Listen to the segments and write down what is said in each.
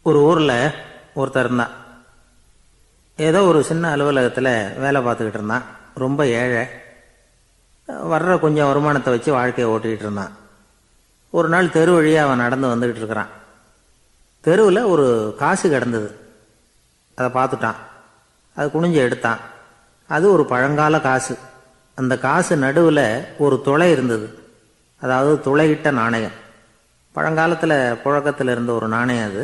ஒரு ஊரில் ஒருத்தர் இருந்தான். ஏதோ ஒரு சின்ன அலுவலகத்தில் வேலை பார்த்துக்கிட்டு இருந்தான். ரொம்ப ஏழை. வர்ற கொஞ்சம் வருமானத்தை வச்சு வாழ்க்கையை ஓட்டிகிட்டு இருந்தான். ஒரு நாள் தெரு வழியாக அவன் நடந்து வந்துக்கிட்டு இருக்கிறான். தெருவில் ஒரு காசு கிடந்தது. அதை பார்த்துட்டான். அது குனிஞ்சு எடுத்தான். அது ஒரு பழங்கால காசு. அந்த காசு நடுவில் ஒரு துளை இருந்தது. அதாவது துளையிட்ட நாணயம். பழங்காலத்தில் புழக்கத்தில் இருந்த ஒரு நாணயம் அது.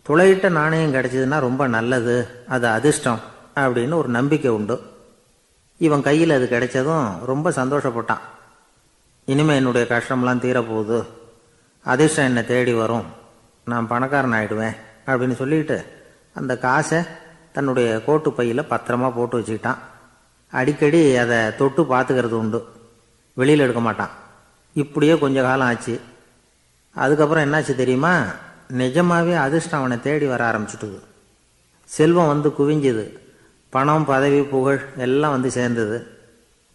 துளையிட்ட நாணயம் கிடைச்சதுன்னா ரொம்ப நல்லது, அது அதிர்ஷ்டம் அப்படின்னு ஒரு நம்பிக்கை உண்டு. இவன் கையில் அது கிடைச்சதும் ரொம்ப சந்தோஷப்பட்டான். இனிமேல் என்னுடைய கஷ்டம்லாம் தீரப்போகுது, அதிர்ஷ்டம் என்னை தேடி வரும், நான் பணக்காரன் ஆகிடுவேன் அப்படின்னு சொல்லிட்டு அந்த காசை தன்னுடைய கோட்டு பையில் பத்திரமா போட்டு வச்சுக்கிட்டான். அடிக்கடி அதை தொட்டு பார்த்துக்கிறது உண்டு, வெளியில் எடுக்க மாட்டான். இப்படியே கொஞ்ச காலம் ஆச்சு. அதுக்கப்புறம் என்னாச்சு தெரியுமா? நிஜமாகவே அதிர்ஷ்டம் அவனை தேடி வர ஆரம்பிச்சுட்டுது. செல்வம் வந்து குவிஞ்சுது. பணம், பதவி, புகழ் எல்லாம் வந்து சேர்ந்தது.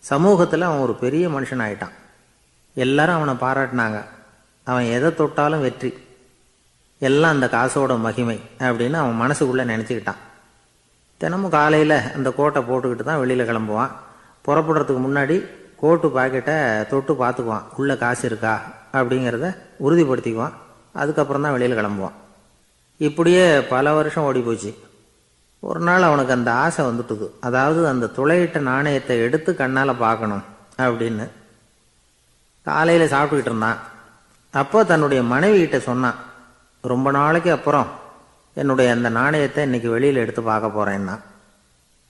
சமூகத்தில் அவன் ஒரு பெரிய மனுஷன் ஆயிட்டான். எல்லாரும் அவனை பாராட்டினாங்க. அவன் எதை தொட்டாலும் வெற்றி, எல்லாம் அந்த காசோட மகிமை அப்படின்னு அவன் மனசுக்குள்ளே நினச்சிக்கிட்டான். தினமும் காலையில் அந்த கோட்டை போட்டுக்கிட்டு தான் வெளியில் கிளம்புவான். புறப்படுறதுக்கு முன்னாடி கோட்டு பாக்கெட்டை தொட்டு பார்த்துக்குவான், உள்ளே காசு இருக்கா அப்படிங்கிறத உறுதிப்படுத்திக்குவான். அதுக்கப்புறம் தான் வெளியில் கிளம்புவான். இப்படியே பல வருஷம் ஓடி போச்சு. ஒரு நாள் அவனுக்கு அந்த ஆசை வந்துட்டுது. அதாவது அந்த துளையிட்ட நாணயத்தை எடுத்து கண்ணால் பார்க்கணும் அப்படின்னு. காலையில் சாப்பிட்டுக்கிட்டு இருந்தான். அப்போ தன்னுடைய மனைவிகிட்ட சொன்னான், ரொம்ப நாளைக்கு அப்புறம் என்னுடைய அந்த நாணயத்தை இன்னைக்கு வெளியில் எடுத்து பார்க்க போகிறேன்னா.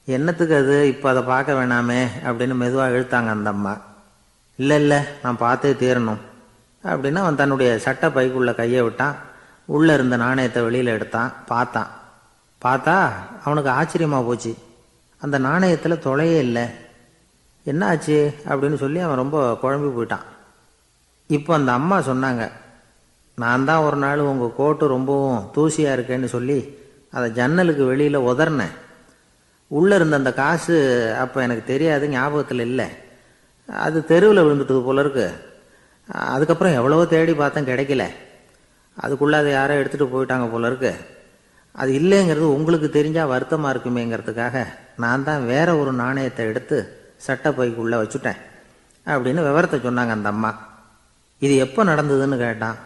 என்னத்துக்கு அது, இப்போ அதை பார்க்க வேணாமே அப்படின்னு மெதுவாக இழுத்தாங்க அந்த அம்மா. இல்லை இல்லை, நான் பார்த்தே தீரணும் அப்படின்னு அவன் தன்னுடைய சட்டை பைக்குள்ளே கையை விட்டான். உள்ளே இருந்த நாணயத்தை வெளியில் எடுத்தான். பார்த்தா அவனுக்கு ஆச்சரியமாக போச்சு. அந்த நாணயத்தில் துளையே இல்லை. என்ன ஆச்சு அப்படின்னு சொல்லி அவன் ரொம்ப குழம்பி போயிட்டான். இப்போ அந்த அம்மா சொன்னாங்க, நான் தான் ஒரு நாள் உங்கள் கோட்டு ரொம்பவும் தூசியாக இருக்கேன்னு சொல்லி அதை ஜன்னலுக்கு வெளியில் உதறினேன். உள்ளே இருந்த அந்த காசு அப்போ எனக்கு தெரியாது, ஞாபகத்தில் இல்லை. அது தெருவில் விழுந்துட்டது போல இருக்கு. அதுக்கப்புறம் எவ்வளவோ தேடி பார்த்தேன், கிடைக்கல. அதுக்குள்ளே அதை யாரோ எடுத்துகிட்டு போயிட்டாங்க போல இருக்கு. அது இல்லைங்கிறது உங்களுக்கு தெரிஞ்சால் வருத்தமாக இருக்குமேங்கிறதுக்காக நான் தான் வேற ஒரு நாணயத்தை எடுத்து சட்டை பைக்குள்ளே வச்சுட்டேன் அப்படின்னு விவரத்தை சொன்னாங்க அந்த அம்மா. இது எப்போ நடந்ததுன்னு கேட்டான்.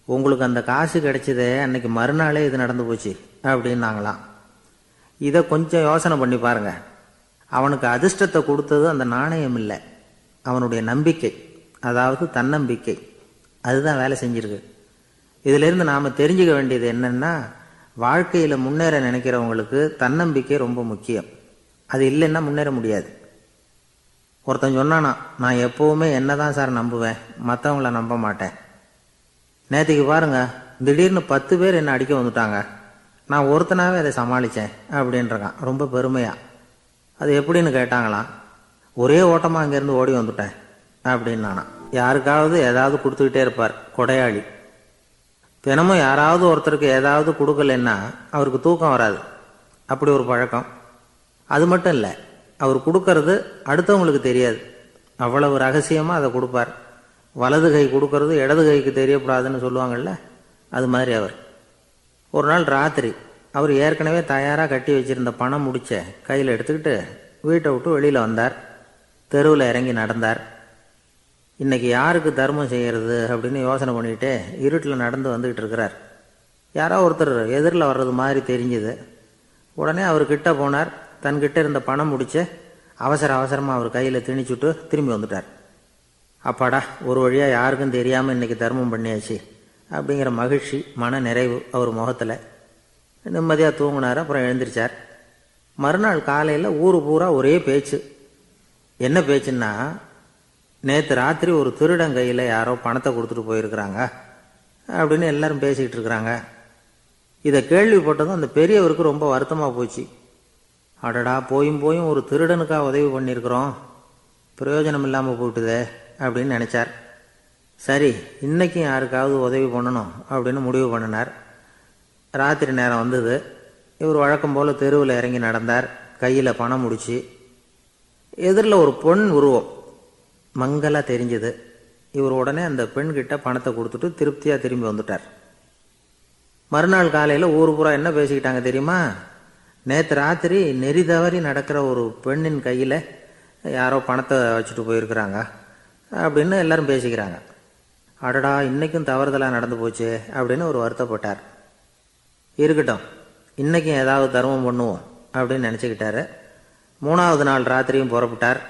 உங்களுக்கு அந்த காசு கிடைச்சதே அன்னைக்கு மறுநாளே இது நடந்து போச்சு அப்படின்னாங்களாம். இதை கொஞ்சம் யோசனை பண்ணி பாருங்க. அவனுக்கு அதிர்ஷ்டத்தை கொடுத்தது அந்த நாணயம் இல்லை, அவனுடைய நம்பிக்கை, அதாவது தன்னம்பிக்கை. அதுதான் வேலை செஞ்சிருக்கு. இதிலிருந்து நாம் தெரிஞ்சுக்க வேண்டியது என்னன்னா, வாழ்க்கையில் முன்னேற நினைக்கிறவங்களுக்கு தன்னம்பிக்கை ரொம்ப முக்கியம். அது இல்லைன்னா முன்னேற முடியாது. ஒருத்தன் சொன்னானா, நான் எப்போவுமே என்ன தான் சார் நம்புவேன், மற்றவங்கள நம்ப மாட்டேன். நேற்றுக்கு பாருங்க, திடீர்னு 10 பேர் என்னை அடிக்க வந்துட்டாங்க, நான் ஒருத்தனாவே அதை சமாளித்தேன் அப்படின்றான் ரொம்ப பெருமையா. அது எப்படின்னு கேட்டாங்களாம். ஒரே ஓட்டமாக அங்கேருந்து ஓடி வந்துட்டேன் அப்படின்னு நானா. யாருக்காவது ஏதாவது கொடுத்துக்கிட்டே இருப்பார், கொடையாளி. தினமும் யாராவது ஒருத்தருக்கு ஏதாவது கொடுக்கலன்னா அவருக்கு தூக்கம் வராது. அப்படி ஒரு பழக்கம். அது மட்டும் இல்லை, அவர் கொடுக்கறது அடுத்தவங்களுக்கு தெரியாது, அவ்வளவு ரகசியமாக அதை கொடுப்பார். வலது கை கொடுக்கறது இடது கைக்கு தெரியக்கூடாதுன்னு சொல்லுவாங்கள்ல, அது மாதிரி அவர். ஒரு நாள் ராத்திரி அவர் ஏற்கனவே தயாராக கட்டி வச்சிருந்த பணம் முடிச்ச கையில் எடுத்துக்கிட்டு வீட்டை விட்டு வெளியில் வந்தார். தெருவில் இறங்கி நடந்தார். இன்னைக்கு யாருக்கு தர்மம் செய்கிறது அப்படின்னு யோசனை பண்ணிட்டு இருட்டில் நடந்து வந்துக்கிட்டு இருக்கிறார். யாரோ ஒருத்தர் எதிரில் வர்றது மாதிரி தெரிஞ்சுது. உடனே அவர் கிட்ட போனார். தன்கிட்ட இருந்த பணம் முடிச்ச அவசரமாக அவர் கையில் திணிச்சுட்டு திரும்பி வந்துட்டார். அப்பாடா, ஒரு வழியாக யாருக்கும் தெரியாமல் இன்னைக்கு தர்மம் பண்ணியாச்சு அப்படிங்கிற மகிழ்ச்சி, மன நிறைவு அவர் முகத்தில். நிம்மதியாக தூங்கினார். அப்புறம் எழுந்திரிச்சார். மறுநாள் காலையில் ஊரு பூரா ஒரே பேச்சு. என்ன பேச்சுன்னா, நேற்று ராத்திரி ஒரு திருடன் கையில் யாரோ பணத்தை கொடுத்துட்டு போயிருக்கிறாங்க அப்படின்னு எல்லாரும் பேசிக்கிட்டு இருக்கிறாங்க. இதை கேள்விப்பட்டதும் அந்த பெரியவருக்கு ரொம்ப வருத்தமாக போச்சு. அடடா, போயும் ஒரு திருடனுக்காக உதவி பண்ணியிருக்கிறோம், பிரயோஜனம் இல்லாமல் போயிட்டுதே அப்படின்னு நினச்சார். சரி, இன்றைக்கும் யாருக்காவது உதவி பண்ணணும் அப்படின்னு முடிவு பண்ணினார். ராத்திரி நேரம் வந்தது. இவர் வழக்கம் போல் தெருவில் இறங்கி நடந்தார். கையில் பணம் முடிச்சு. எதிரில் ஒரு பொன் உருவம் மங்கலாக தெரிஞ்சது. இவர் உடனே அந்த பெண்கிட்ட பணத்தை கொடுத்துட்டு திருப்தியாக திரும்பி வந்துட்டார். மறுநாள் காலையில் ஊர் பூரா என்ன பேசிக்கிட்டாங்க தெரியுமா? நேற்று ராத்திரி நெறி தவறி நடக்கிற ஒரு பெண்ணின் கையில் யாரோ பணத்தை வச்சுட்டு போயிருக்கிறாங்க அப்படின்னு எல்லாரும் பேசிக்கிறாங்க. அடடா, இன்றைக்கும் தவறுதலாக நடந்து போச்சு அப்படின்னு ஒரு வருத்தப்பட்டார். இருக்கட்டும், இன்றைக்கும் ஏதாவது தர்மம் பண்ணுவோம் அப்படின்னு நினச்சிக்கிட்டாரு. 3வது நாள் ராத்திரியும் புறப்பட்டார்.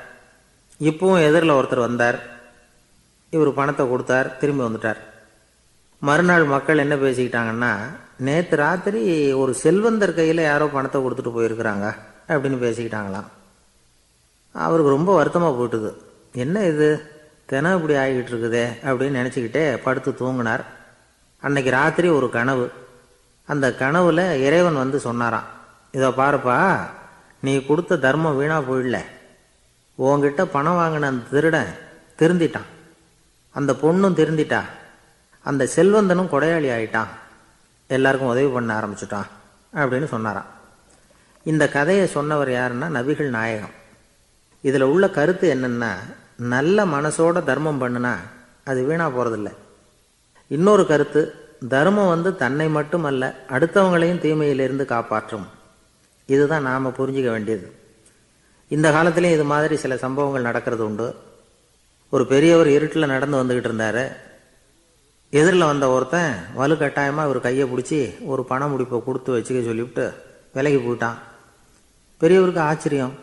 இப்பவும் எதிரில் ஒருத்தர் வந்தார். இவர் பணத்தை கொடுத்தார், திரும்பி வந்துட்டார். மறுநாள் மக்கள் என்ன பேசிக்கிட்டாங்கன்னா, நேற்று ராத்திரி ஒரு செல்வந்தர் கையில் யாரோ பணத்தை கொடுத்துட்டு போயிருக்கிறாங்க அப்படின்னு பேசிக்கிட்டாங்களாம். அவருக்கு ரொம்ப வருத்தமாக போயிட்டுது. என்ன இது தினம் இப்படி ஆகிக்கிட்டு இருக்குதே அப்படின்னு நினச்சிக்கிட்டே படுத்து தூங்கினார். அன்னைக்கு ராத்திரி ஒரு கனவு. அந்த கனவுல இறைவன் வந்து சொன்னாராம், இதோ பாருப்பா, நீ கொடுத்த தர்மம் வீணா போயிடல. உன்கிட்ட பணம் வாங்கின அந்த திருடன் திருந்திட்டான், அந்த பொண்ணும் திருந்திட்டா, அந்த செல்வந்தனும் கொடையாளி ஆயிட்டான், எல்லாருக்கும் உதவி பண்ண ஆரம்பிச்சுட்டான் அப்படின்னு சொன்னாராம். இந்த கதையை சொன்னவர் யாருன்னா நபிகள் நாயகம். இதில் உள்ள கருத்து என்னன்னா, நல்ல மனசோட தர்மம் பண்ணுனா அது வீணா போகிறதில்ல. இன்னொரு கருத்து, தர்மம் வந்து தன்னை மட்டுமல்ல அடுத்தவங்களையும் தீமையிலிருந்து காப்பாற்றும். இதுதான் நாம் புரிஞ்சிக்க வேண்டியது. இந்த காலத்திலையும் இது மாதிரி சில சம்பவங்கள் நடக்கிறது உண்டு. ஒரு பெரியவர் இருட்டில் நடந்து வந்துக்கிட்டு இருந்தார். எதிரில் வந்த ஒருத்தன் வலுக்கட்டாயமாக ஒரு கையை பிடிச்சி ஒரு பண முடிப்பை கொடுத்து வச்சுக்க சொல்லிவிட்டு விலகி போயிட்டான். பெரியவருக்கு ஆச்சரியம்,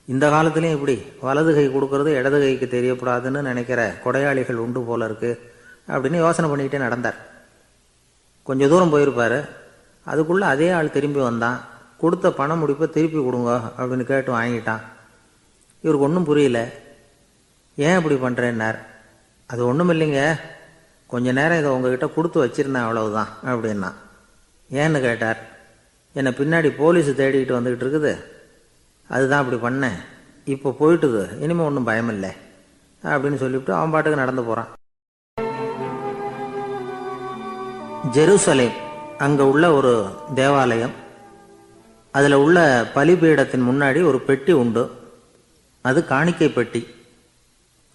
இந்த காலத்துலேயும் இப்படி வலது கை கொடுக்கறது இடது கைக்கு தெரியக்கூடாதுன்னு நினைக்கிற கொடையாளிகள் உண்டு போல இருக்கு அப்படின்னு யோசனை பண்ணிக்கிட்டே நடந்தார். கொஞ்சம் தூரம் போயிருப்பார். அதுக்குள்ளே அதே ஆள் திரும்பி வந்தான். கொடுத்த பண முடிப்பை திருப்பி கொடுங்க அப்படின்னு கேட்டு வாங்கிட்டான். இவருக்கு ஒன்றும் புரியல. ஏன் இப்படி பண்ணுறேன்னார். அது ஒன்றும் இல்லைங்க, கொஞ்ச நேரம் இதை உங்ககிட்ட கொடுத்து வச்சிருந்தேன், அவ்வளவுதான் அப்படின்னா. ஏன்னு கேட்டார். என்னை பின்னாடி போலீஸ் தேடிக்கிட்டு வந்துக்கிட்டு இருக்குது, அதுதான் அப்படி பண்ணேன், இப்போ போயிட்டுது, இனிமேல் ஒன்றும் பயமில்லை அப்படின்னு சொல்லிவிட்டு அவன் பாட்டுக்கு நடந்து போகிறான். ஜெருசலேம் அங்கே உள்ள ஒரு தேவாலயம். அதில் உள்ள பலிபீடத்தின் முன்னாடி ஒரு பெட்டி உண்டு. அது காணிக்கை பெட்டி.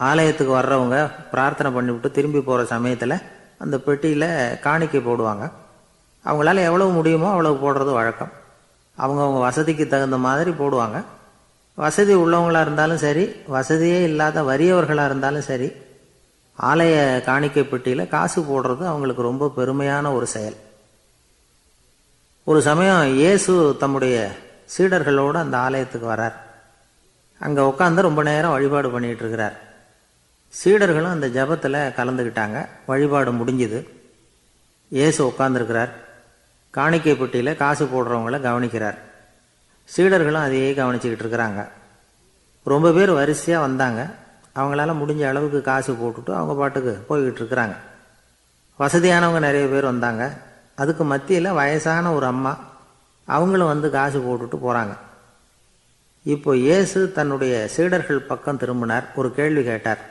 ஆலயத்துக்கு வர்றவங்க பிரார்த்தனை பண்ணிவிட்டு திரும்பி போகிற சமயத்தில் அந்த பெட்டியில் காணிக்கை போடுவாங்க. அவங்களால எவ்வளவு முடியுமோ அவ்வளவு போடுறது வழக்கம். அவங்கவுங்க வசதிக்கு தகுந்த மாதிரி போடுவாங்க. வசதி உள்ளவங்களாக இருந்தாலும் சரி, வசதியே இல்லாத வறியவர்களாக இருந்தாலும் சரி, ஆலய காணிக்கை பெட்டியில் காசு போடுறது அவங்களுக்கு ரொம்ப பெருமையான ஒரு செயல். ஒரு சமயம் இயேசு தம்முடைய சீடர்களோடு அந்த ஆலயத்துக்கு வரார். அங்கே உட்காந்து ரொம்ப நேரம் வழிபாடு பண்ணிகிட்டு இருக்கிறார். சீடர்களும் அந்த ஜபத்தில் கலந்துக்கிட்டாங்க. வழிபாடு முடிஞ்சுது. இயேசு உட்காந்துருக்கிறார். காணிக்கை பெட்டியில் காசு போடுறவங்கள கவனிக்கிறார். சீடர்களும் அதையே கவனிச்சுக்கிட்டு இருக்கிறாங்க. ரொம்ப பேர் வரிசையாக வந்தாங்க. அவங்களால முடிஞ்ச அளவுக்கு காசு போட்டுட்டு அவங்க பாட்டுக்கு போய்கிட்டு இருக்கிறாங்க. வசதியானவங்க நிறைய பேர் வந்தாங்க. அதுக்கு மத்தியில் வயசான ஒரு அம்மா, அவங்களும் வந்து காசு போட்டுட்டு போகிறாங்க. இப்போ இயேசு தன்னுடைய சீடர்கள் பக்கம் திரும்பினார். ஒரு கேள்வி கேட்டார்.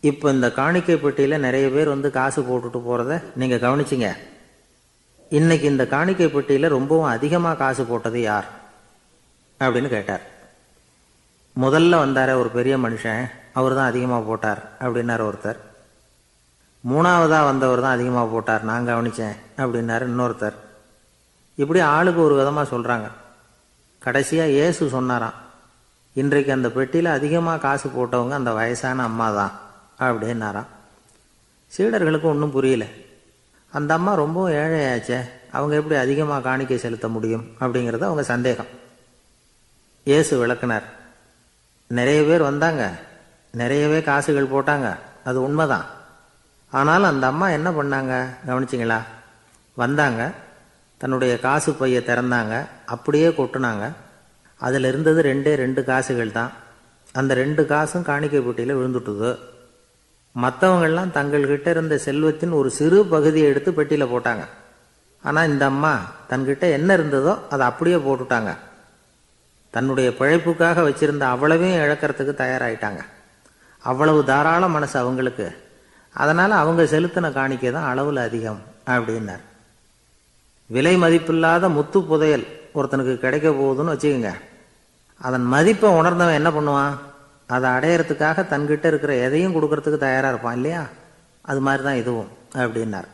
இப்போ இந்த காணிக்கை பெட்டியில் நிறைய பேர் வந்து காசு போட்டுட்டு போகிறத நீங்கள் கவனிச்சிங்க. இன்னைக்கு இந்த காணிக்கை பெட்டியில் ரொம்பவும் அதிகமாக காசு போட்டது யார் அப்படின்னு கேட்டார். முதல்ல வந்தார ஒரு பெரிய மனுஷன், அவர் தான் அதிகமாக போட்டார் அப்படின்னார் ஒருத்தர். 3வதாக வந்தவர் தான் அதிகமாக போட்டார், நான் கவனித்தேன் அப்படின்னாரு இன்னொருத்தர். இப்படி ஆளுக்கு ஒரு விதமாக சொல்கிறாங்க. கடைசியாக இயேசு சொன்னாராம், இன்றைக்கு அந்த பெட்டியில் அதிகமாக காசு போட்டவங்க அந்த வயசான அம்மா தான் அப்படின்னாராம். சீடர்களுக்கு ஒன்றும் புரியல. அந்த அம்மா ரொம்பவும் ஏழையாச்சே, அவங்க எப்படி அதிகமாக காணிக்கை செலுத்த முடியும் அப்படிங்கிறது அவங்க சந்தேகம். இயேசு விளக்குனார். நிறைய பேர் வந்தாங்க, நிறையவே காசுகள் போட்டாங்க, அது உண்மைதான். ஆனாலும் அந்த அம்மா என்ன பண்ணாங்க கவனிச்சிங்களா? வந்தாங்க, தன்னுடைய காசு பையை திறந்தாங்க, அப்படியே கொட்டுனாங்க. அதில் இருந்தது 2 காசுகள் தான். அந்த 2 காசும் காணிக்கை பெட்டியில் விழுந்துட்டுது. மற்றவங்கள்லாம் தங்கள்கிட்ட இருந்த செல்வத்தின் ஒரு சிறு பகுதியை எடுத்து பெட்டியில் போட்டாங்க. ஆனால் இந்த அம்மா தன்கிட்ட என்ன இருந்ததோ அதை அப்படியே போட்டுட்டாங்க. தன்னுடைய பிழைப்புக்காக வச்சிருந்த அவ்வளவையும் இழக்கிறதுக்கு தயாராகிட்டாங்க. அவ்வளவு தாராள மனசு அவங்களுக்கு. அதனால் அவங்க செலுத்தின காணிக்கை தான் அளவில் அதிகம் அப்படின்னார். விலை மதிப்பில்லாத முத்து புதையல் ஒருத்தனுக்கு கிடைக்க போகுதுன்னு வச்சுக்கோங்க. அதன் மதிப்பை உணர்ந்தவன் என்ன பண்ணுவான்? அதை அடையிறதுக்காக தன்கிட்ட இருக்கிற எதையும் கொடுக்கறதுக்கு தயாராக இருப்பான் இல்லையா? அது மாதிரி தான் இதுவும் அப்படின்னார்.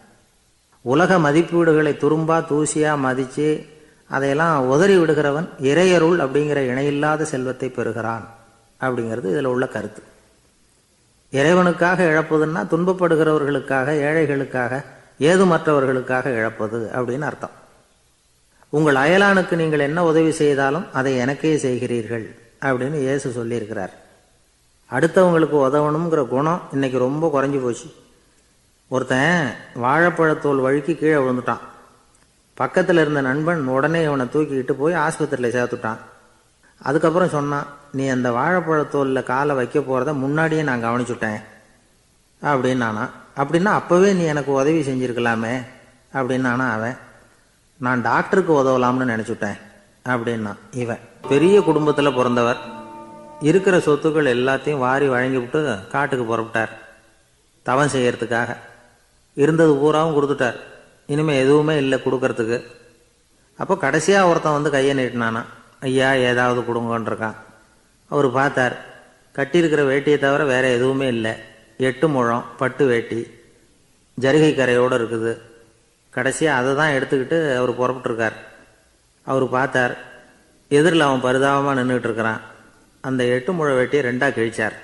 உலக மதிப்பீடுகளை துரும்பா தூசியா மதித்து அதையெல்லாம் உதறி விடுகிறவன் இறையருள் அப்படிங்கிற இணையில்லாத செல்வத்தை பெறுகிறான் அப்படிங்கிறது இதில் உள்ள கருத்து. இறைவனுக்காக இழப்பதுன்னா துன்பப்படுகிறவர்களுக்காக, ஏழைகளுக்காக, ஏதுமற்றவர்களுக்காக இழப்பது அப்படின்னு அர்த்தம். உங்கள் அயலானுக்கு நீங்கள் என்ன உதவி செய்தாலும் அதை எனக்கே செய்கிறீர்கள் அப்படின்னு இயேசு சொல்லியிருக்கிறார். அடுத்தவங்களுக்கு உதவணுங்கிற குணம் இன்னைக்கு ரொம்ப குறைஞ்சி போச்சு. ஒருத்தன் வாழைப்பழத்தோல் வழுக்கி கீழே விழுந்துட்டான். பக்கத்தில் இருந்த நண்பன் உடனே இவனை தூக்கிக்கிட்டு போய் ஆஸ்பத்திரியில் சேர்த்துட்டான். அதுக்கப்புறம் சொன்னான், நீ அந்த வாழைப்பழத்தோலில் காலை வைக்க போகிறத முன்னாடியே நான் கவனிச்சுட்டேன் அப்படின்னானா. அப்படின்னா அப்போவே நீ எனக்கு உதவி செஞ்சுருக்கலாமே அப்படின்னானா அவன். நான் டாக்டருக்கு உதவலாம்னு நினச்சிட்டேன் அப்படின்னா இவன். பெரிய குடும்பத்தில் பிறந்தவர். இருக்கிற சொத்துக்கள் எல்லாத்தையும் வாரி வழங்கிவிட்டு காட்டுக்கு புறப்பட்டார் தவம் செய்யறதுக்காக. இருந்தது பூராவும் கொடுத்துட்டார். இனிமேல் எதுவுமே இல்லை கொடுக்கறதுக்கு. அப்போ கடைசியாக ஒருத்தன் வந்து கையை நீட்டினானா, ஐயா ஏதாவது கொடுங்கன்றிருக்கான். அவர் பார்த்தார், கட்டியிருக்கிற வேட்டியை தவிர வேற எதுவுமே இல்லை. 8 முழம் பட்டு வேட்டி ஜரிகை கரையோடு இருக்குது. கடைசியாக அதை தான் எடுத்துக்கிட்டு அவர் புறப்பட்டுருக்கார். அவர் பார்த்தார், எதிரில் அவன் பரிதாபமாக நின்றுட்டு இருக்கிறான். அந்த 8 முழ வேட்டியை 2ஆக கிழிச்சார்.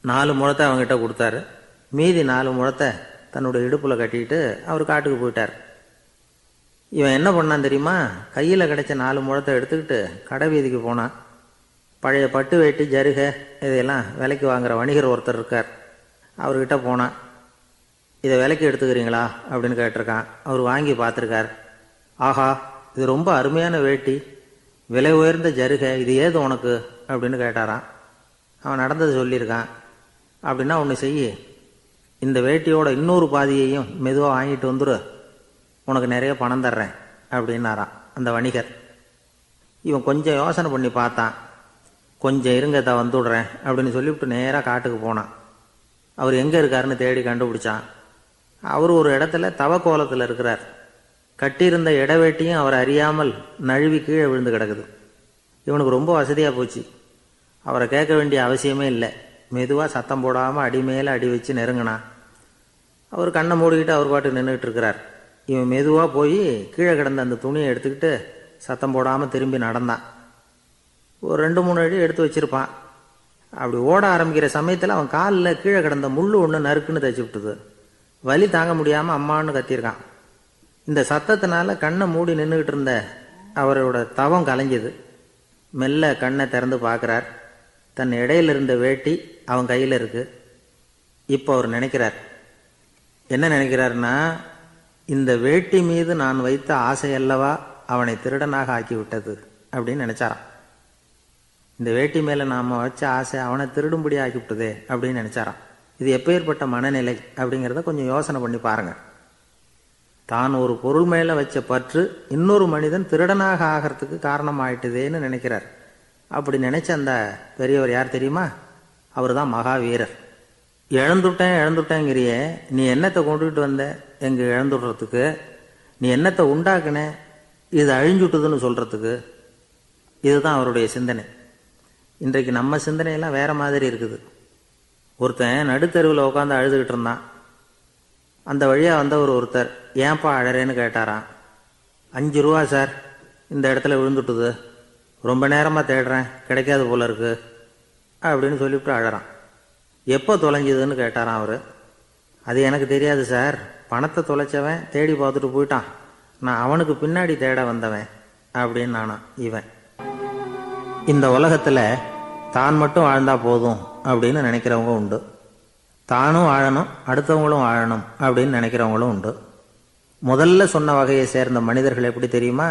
4 முழத்தை அவங்ககிட்ட கொடுத்தாரு. மீதி 4 முழத்தை தன்னுடைய இடுப்பில் கட்டிக்கிட்டு அவர் காட்டுக்கு போயிட்டார். இவன் என்ன பண்ணான் தெரியுமா? கையில் கிடைச்ச 4 முழத்தை எடுத்துக்கிட்டு கடை வீதிக்கு போனான். பழைய பட்டு வேட்டி ஜருகை இதையெல்லாம் விலைக்கு வாங்குகிற வணிகர் ஒருத்தர் இருக்கார். அவர்கிட்ட போனான். இதை விலைக்கு எடுத்துக்கிறீங்களா அப்படின்னு கேட்டிருக்கான். அவர் வாங்கி பார்த்துருக்கார். ஆஹா, இது ரொம்ப அருமையான வேட்டி, விலை உயர்ந்த ஜருகை, இது ஏது உனக்கு அப்படின்னு கேட்டாரான். அவன் நடந்தது சொல்லியிருக்கான். அப்படின்னா ஒன்று செய்ய, இந்த வேட்டியோட இன்னொரு பாதியையும் மெதுவாக வாங்கிட்டு வந்துரு, உனக்கு நிறைய பணம் தர்றேன் அப்படின்னாரான் அந்த வணிகர். இவன் கொஞ்சம் யோசனை பண்ணி பார்த்தான். கொஞ்சம் இருங்க, தான் வந்துவிடுறேன் அப்படின்னு சொல்லிவிட்டு நேராக காட்டுக்கு போனான். அவர் எங்கே இருக்காருன்னு தேடி கண்டுபிடிச்சான். அவர் ஒரு இடத்துல தவக்கோலத்தில் இருக்கிறார். கட்டியிருந்த இடவேட்டியும் அவர் அறியாமல் நழுவி கீழே விழுந்து கிடக்குது. இவனுக்கு ரொம்ப வசதியாக போச்சு. அவரை கேட்க வேண்டிய அவசியமே இல்லை. மெதுவாக சத்தம் போடாமல் அடி மேலே அடி வச்சு நெருங்கினான். அவர் கண்ணை மூடிக்கிட்டு அவர் பாட்டு நின்றுக்கிட்டு இருக்கிறார். இவன் மெதுவாக போய் கீழே கிடந்த அந்த துணியை எடுத்துக்கிட்டு சத்தம் போடாமல் திரும்பி நடந்தான். ஒரு 2-3 அடி எடுத்து வச்சிருப்பான். அப்படி ஓட ஆரம்பிக்கிற சமயத்தில் அவன் காலில் கீழே கிடந்த முள் ஒன்று நறுக்குன்னு தைச்சி விட்டுது. வலி தாங்க முடியாமல் அம்மான்னு கத்தியிருக்கான். இந்த சத்தத்தினால கண்ணை மூடி நின்றுக்கிட்டு இருந்த அவரோட தவம் கலைஞ்சது. மெல்ல கண்ணை திறந்து பார்க்குறார். தன் இடையில இருந்த வேட்டி அவன் கையில் இருக்கு. இப்போ அவர் நினைக்கிறார், என்ன நினைக்கிறார்னா, இந்த வேட்டி மீது நான் வைத்த ஆசையல்லவா அவனை திருடனாக ஆக்கி விட்டது அப்படின்னு நினைச்சாராம். இந்த வேட்டி மேலே நாம் வச்ச ஆசை அவனை திருடும்படி ஆக்கி விட்டதே அப்படின்னு நினைச்சாராம். இது எப்பேற்பட்ட மனநிலை அப்படிங்கிறத கொஞ்சம் யோசனை பண்ணி பாருங்க. தான் ஒரு பொருள் மேலே வச்ச பற்று இன்னொரு மனிதன் திருடனாக ஆகிறதுக்கு காரணம் ஆயிட்டுதேன்னு நினைக்கிறார். அப்படி நினைச்ச அந்த பெரியவர் யார் தெரியுமா? அவர் தான் மகாவீரர். இழந்துட்டேங்கிறியே, நீ என்னத்தை கொண்டுகிட்டு வந்த எங்க இழந்துடுறதுக்கு? நீ என்னத்தை உண்டாக்குன இது அழிஞ்சுட்டுதுன்னு சொல்றதுக்கு? இதுதான் அவருடைய சிந்தனை. இன்றைக்கு நம்ம சிந்தனையெல்லாம் வேற மாதிரி இருக்குது. ஒருத்தன் நடுத்தெருவில் உட்காந்து அழுதுகிட்டு இருந்தான். அந்த வழியாக வந்தவர் ஒருத்தர், ஏன்பா அழறேன்னு கேட்டாராம். 5 ரூபா சார், இந்த இடத்துல விழுந்துட்டுது, ரொம்ப நேரமாக தேடுறேன், கிடைக்காது போல இருக்கு அப்படின்னு சொல்லிவிட்டு அழறான். எப்போ தொலைஞ்சதுன்னு கேட்டாரான் அவர். அது எனக்கு தெரியாது சார், பணத்தை தொலைச்சவன் தேடி பார்த்துட்டு போயிட்டான், நான் அவனுக்கு பின்னாடி தேட வந்தவன் அப்படின்னு நானா இவன். இந்த உலகத்தில் தான் மட்டும் வாழ்ந்தா போதும் அப்படின்னு நினைக்கிறவங்க உண்டு. தானும் வாழணும், அடுத்தவங்களும் வாழணும் அப்படின்னு நினைக்கிறவங்களும் உண்டு. முதல்ல சொன்ன வகையை சேர்ந்த மனிதர்கள் எப்படி தெரியுமா?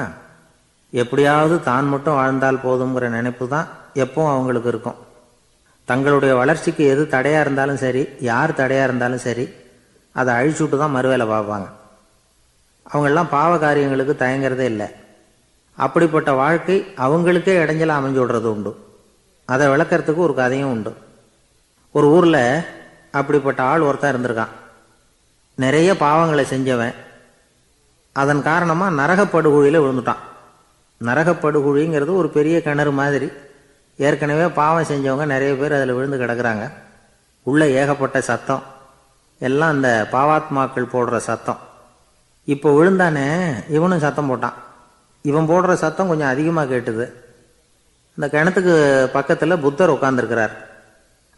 எப்படியாவது தான் மட்டும் வாழ்ந்தால் போதுங்கிற நினைப்பு தான் எப்பவும் அவங்களுக்கு இருக்கும். தங்களுடைய வளர்ச்சிக்கு எது தடையாக இருந்தாலும் சரி, யார் தடையாக இருந்தாலும் சரி, அதை அழிச்சுட்டு தான் மறுவேலை பார்ப்பாங்க. அவங்கெல்லாம் பாவ காரியங்களுக்கு தயங்கிறதே இல்லை. அப்படிப்பட்ட வாழ்க்கை அவங்களுக்கே இடைஞ்சல அமைஞ்சு விடுறது உண்டு. அதை விளக்கறதுக்கு ஒரு கதையும் உண்டு. ஒரு ஊரில் அப்படிப்பட்ட ஆள் ஒருத்தன் இருந்திருக்கான். நிறைய பாவங்களை செஞ்சவன். அதன் காரணமாக நரகப்படுகுழியில் விழுந்துட்டான். நரகப்படுகுழிங்கிறது ஒரு பெரிய கிணறு மாதிரி. ஏற்கனவே பாவம் செஞ்சவங்க நிறைய பேர் அதில் விழுந்து கிடக்குறாங்க. உள்ள ஏகப்பட்ட சத்தம், எல்லாம் அந்த பாவாத்மாக்கள் போடுற சத்தம். இப்போ விழுந்தானே இவனும் சத்தம் போட்டான். இவன் போடுற சத்தம் கொஞ்சம் அதிகமாக கேட்டுது. இந்த கிணத்துக்கு பக்கத்தில் புத்தர் உட்காந்துருக்கிறார்.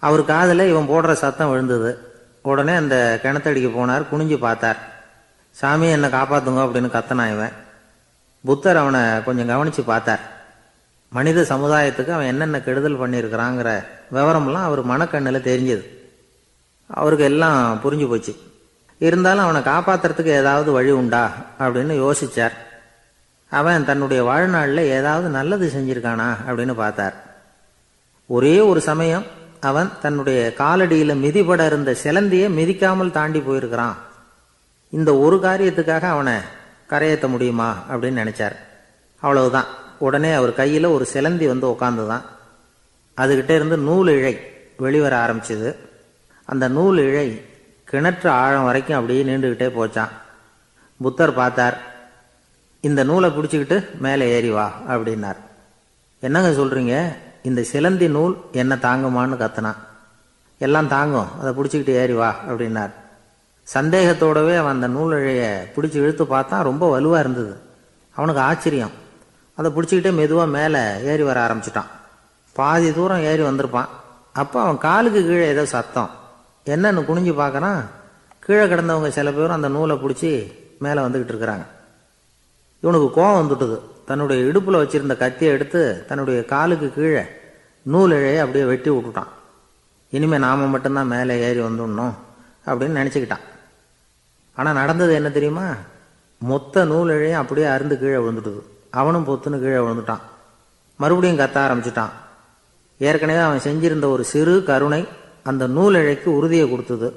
அவர் காதில் இவன் போடுற சத்தம் விழுந்தது. உடனே அந்த கிணத்தடிக்கு போனார். குனிஞ்சு பார்த்தார். சாமி என்னை காப்பாற்றுங்க அப்படின்னு கத்தனான் இவன். புத்தர் அவனை கொஞ்சம் கவனித்து பார்த்தார். மனித சமுதாயத்துக்கு அவன் என்னென்ன கெடுதல் பண்ணியிருக்கிறாங்கிற விவரம்லாம் அவர் மனக்கண்ணில் தெரிஞ்சது. அவருக்கு எல்லாம் புரிஞ்சு போச்சு. இருந்தாலும் அவனை காப்பாற்றுறதுக்கு ஏதாவது வழி உண்டா அப்படின்னு யோசித்தார். அவன் தன்னுடைய வாழ்நாளில் ஏதாவது நல்லது செஞ்சிருக்கானா அப்படின்னு பார்த்தார். ஒரே ஒரு சமயம் அவன் தன்னுடைய காலடியில் மிதிபட இருந்த சிலந்தியை மிதிக்காமல் தாண்டி போயிருக்கிறான். இந்த ஒரு காரியத்துக்காக அவனை கரையேற்ற முடியுமா அப்படின்னு நினைச்சார். அவ்வளவுதான். உடனே அவர் கையில் ஒரு சிலந்தி வந்து உட்காந்துதான். அதுகிட்ட இருந்து நூல் இழை வெளிவர ஆரம்பிச்சது. அந்த நூல் இழை கிணற்று ஆழம் வரைக்கும் அப்படியே நீண்டுகிட்டே போச்சான். புத்தர் பார்த்தார். இந்த நூலை பிடிச்சிக்கிட்டு மேலே ஏறி வா அப்படின்னார். என்னங்க சொல்றீங்க, இந்த சிலந்தி நூல் என்ன தாங்குமான்னு கத்துனான். எல்லாம் தாங்கும், அதை பிடிச்சிக்கிட்டு ஏறி வா அப்படின்னார். சந்தேகத்தோடவே அவன் அந்த நூல் இழைய பிடிச்சி இழுத்து பார்த்தான். ரொம்ப வலுவாக இருந்தது. அவனுக்கு ஆச்சரியம். அதை பிடிச்சிக்கிட்டே மெதுவாக மேலே ஏறி வர ஆரம்பிச்சிட்டான். பாதி தூரம் ஏறி வந்திருப்பான். அப்போ அவன் காலுக்கு கீழே ஏதோ சத்தம். என்னன்னு குனிஞ்சு பார்க்கறான். கீழே கிடந்தவங்க சில பேரும் அந்த நூலை பிடிச்சி மேலே வந்துக்கிட்டு இருக்கிறாங்க. இவனுக்கு கோபம் வந்துட்டுது. தன்னுடைய இடுப்பில் வச்சிருந்த கத்தியை எடுத்து தன்னுடைய காலுக்கு கீழே நூல் இழையை அப்படியே வெட்டி விட்டுட்டான். இனிமேல் நாம மட்டும்தான் மேலே ஏறி வந்துடணும் அப்படின்னு நினச்சிக்கிட்டான். ஆனால் நடந்தது என்ன தெரியுமா? மொத்த நூல் இழையும் அப்படியே அருந்து கீழே விழுந்துட்டுது. அவனும் பொத்துன்னு கீழே விழுந்துட்டான். மறுபடியும் கத்த ஆரம்பிச்சிட்டான். ஏற்கனவே அவன் செஞ்சிருந்த ஒரு சிறு கருணை அந்த நூல் இழைக்கு உறுதியை கொடுத்தது.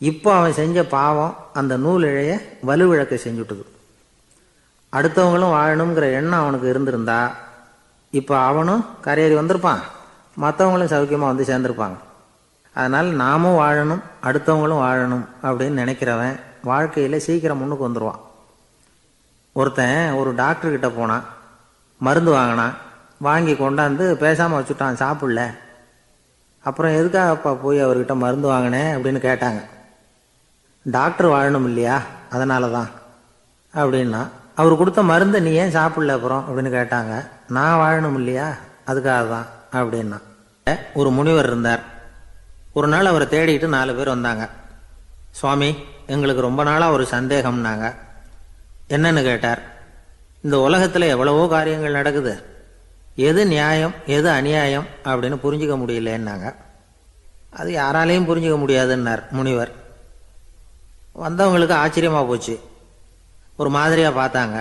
இப்போ அவன் செஞ்ச பாவம் அந்த நூல் இழைய வலுவிழக்க செஞ்சுட்டுது. அடுத்தவங்களும் வாழணுங்கிற எண்ணம் அவனுக்கு இருந்திருந்தா இப்போ அவனும் கரையேறி வந்திருப்பான், மற்றவங்களும் சௌக்கியமாக வந்து சேர்ந்திருப்பாங்க. அதனால் நாமும் வாழணும், அடுத்தவங்களும் வாழணும் அப்படின்னு நினைக்கிறவன் வாழ்க்கையில் சீக்கிரம் முன்னுக்கு வந்துடுவான். ஒருத்தன் ஒரு டாக்டர்கிட்ட போனான். மருந்து வாங்கினான். வாங்கி கொண்டாந்து பேசாமல் வச்சுட்டான், சாப்பிடல. அப்புறம் எதுக்காகப்பா போய் அவர்கிட்ட மருந்து வாங்கினேன் அப்படின்னு கேட்டாங்க. டாக்டர் வாழணும் இல்லையா, அதனால தான் அப்படின்னா. அவர் கொடுத்த மருந்தை நீ ஏன் சாப்பிடல அப்புறம் அப்படின்னு கேட்டாங்க. நான் வாழணும் இல்லையா, அதுக்காக தான் அப்படின்னா. ஒரு முனிவர் இருந்தார். ஒரு நாள் அவரை தேடிக்கிட்டு 4 பேர் வந்தாங்க. சுவாமி, எங்களுக்கு ரொம்ப நாளாக ஒரு சந்தேகம்னாங்க. என்னன்னு கேட்டார். இந்த உலகத்தில் எவ்வளவோ காரியங்கள் நடக்குது, எது நியாயம் எது அநியாயம் அப்படின்னு புரிஞ்சிக்க முடியலன்னாங்க. அது யாராலையும் புரிஞ்சிக்க முடியாதுன்னார் முனிவர். வந்தவங்களுக்கு ஆச்சரியமாக போச்சு. ஒரு மாதிரியாக பார்த்தாங்க.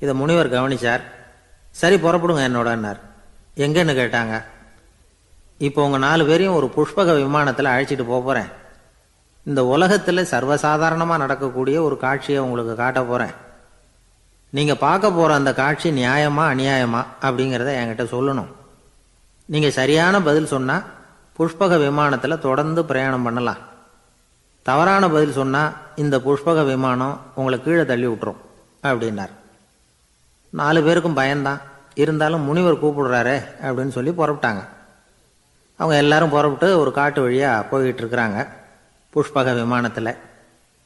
இதை முனிவர் கவனிச்சார். சரி புறப்படுங்க என்னோடன்னார். எங்கன்னு கேட்டாங்க. இப்போ உங்கள் 4 பேரையும் ஒரு புஷ்பக விமானத்தில் அழைச்சிட்டு போகிறேன். இந்த உலகத்தில் சர்வசாதாரணமாக நடக்கக்கூடிய ஒரு காட்சியை உங்களுக்கு காட்ட போகிறேன். நீங்கள் பார்க்க போகிற அந்த காட்சி நியாயமா அநியாயமா அப்படிங்கிறத என்கிட்ட சொல்லணும். நீங்கள் சரியான பதில் சொன்னால் புஷ்பக விமானத்தில் தொடர்ந்து பிரயாணம் பண்ணலாம். தவறான பதில் சொன்னால் இந்த புஷ்பக விமானம் உங்களை கீழே தள்ளி விட்டுரும் அப்படின்னார். 4 பேருக்கும் பயந்தான். இருந்தாலும் முனிவர் கூப்பிடுறாரே அப்படின்னு சொல்லி புறப்பட்டாங்க. அவங்க எல்லாரும் புறப்பட்டு ஒரு காட்டு வழியாக போய்கிட்டு இருக்கிறாங்க புஷ்பக விமானத்தில்.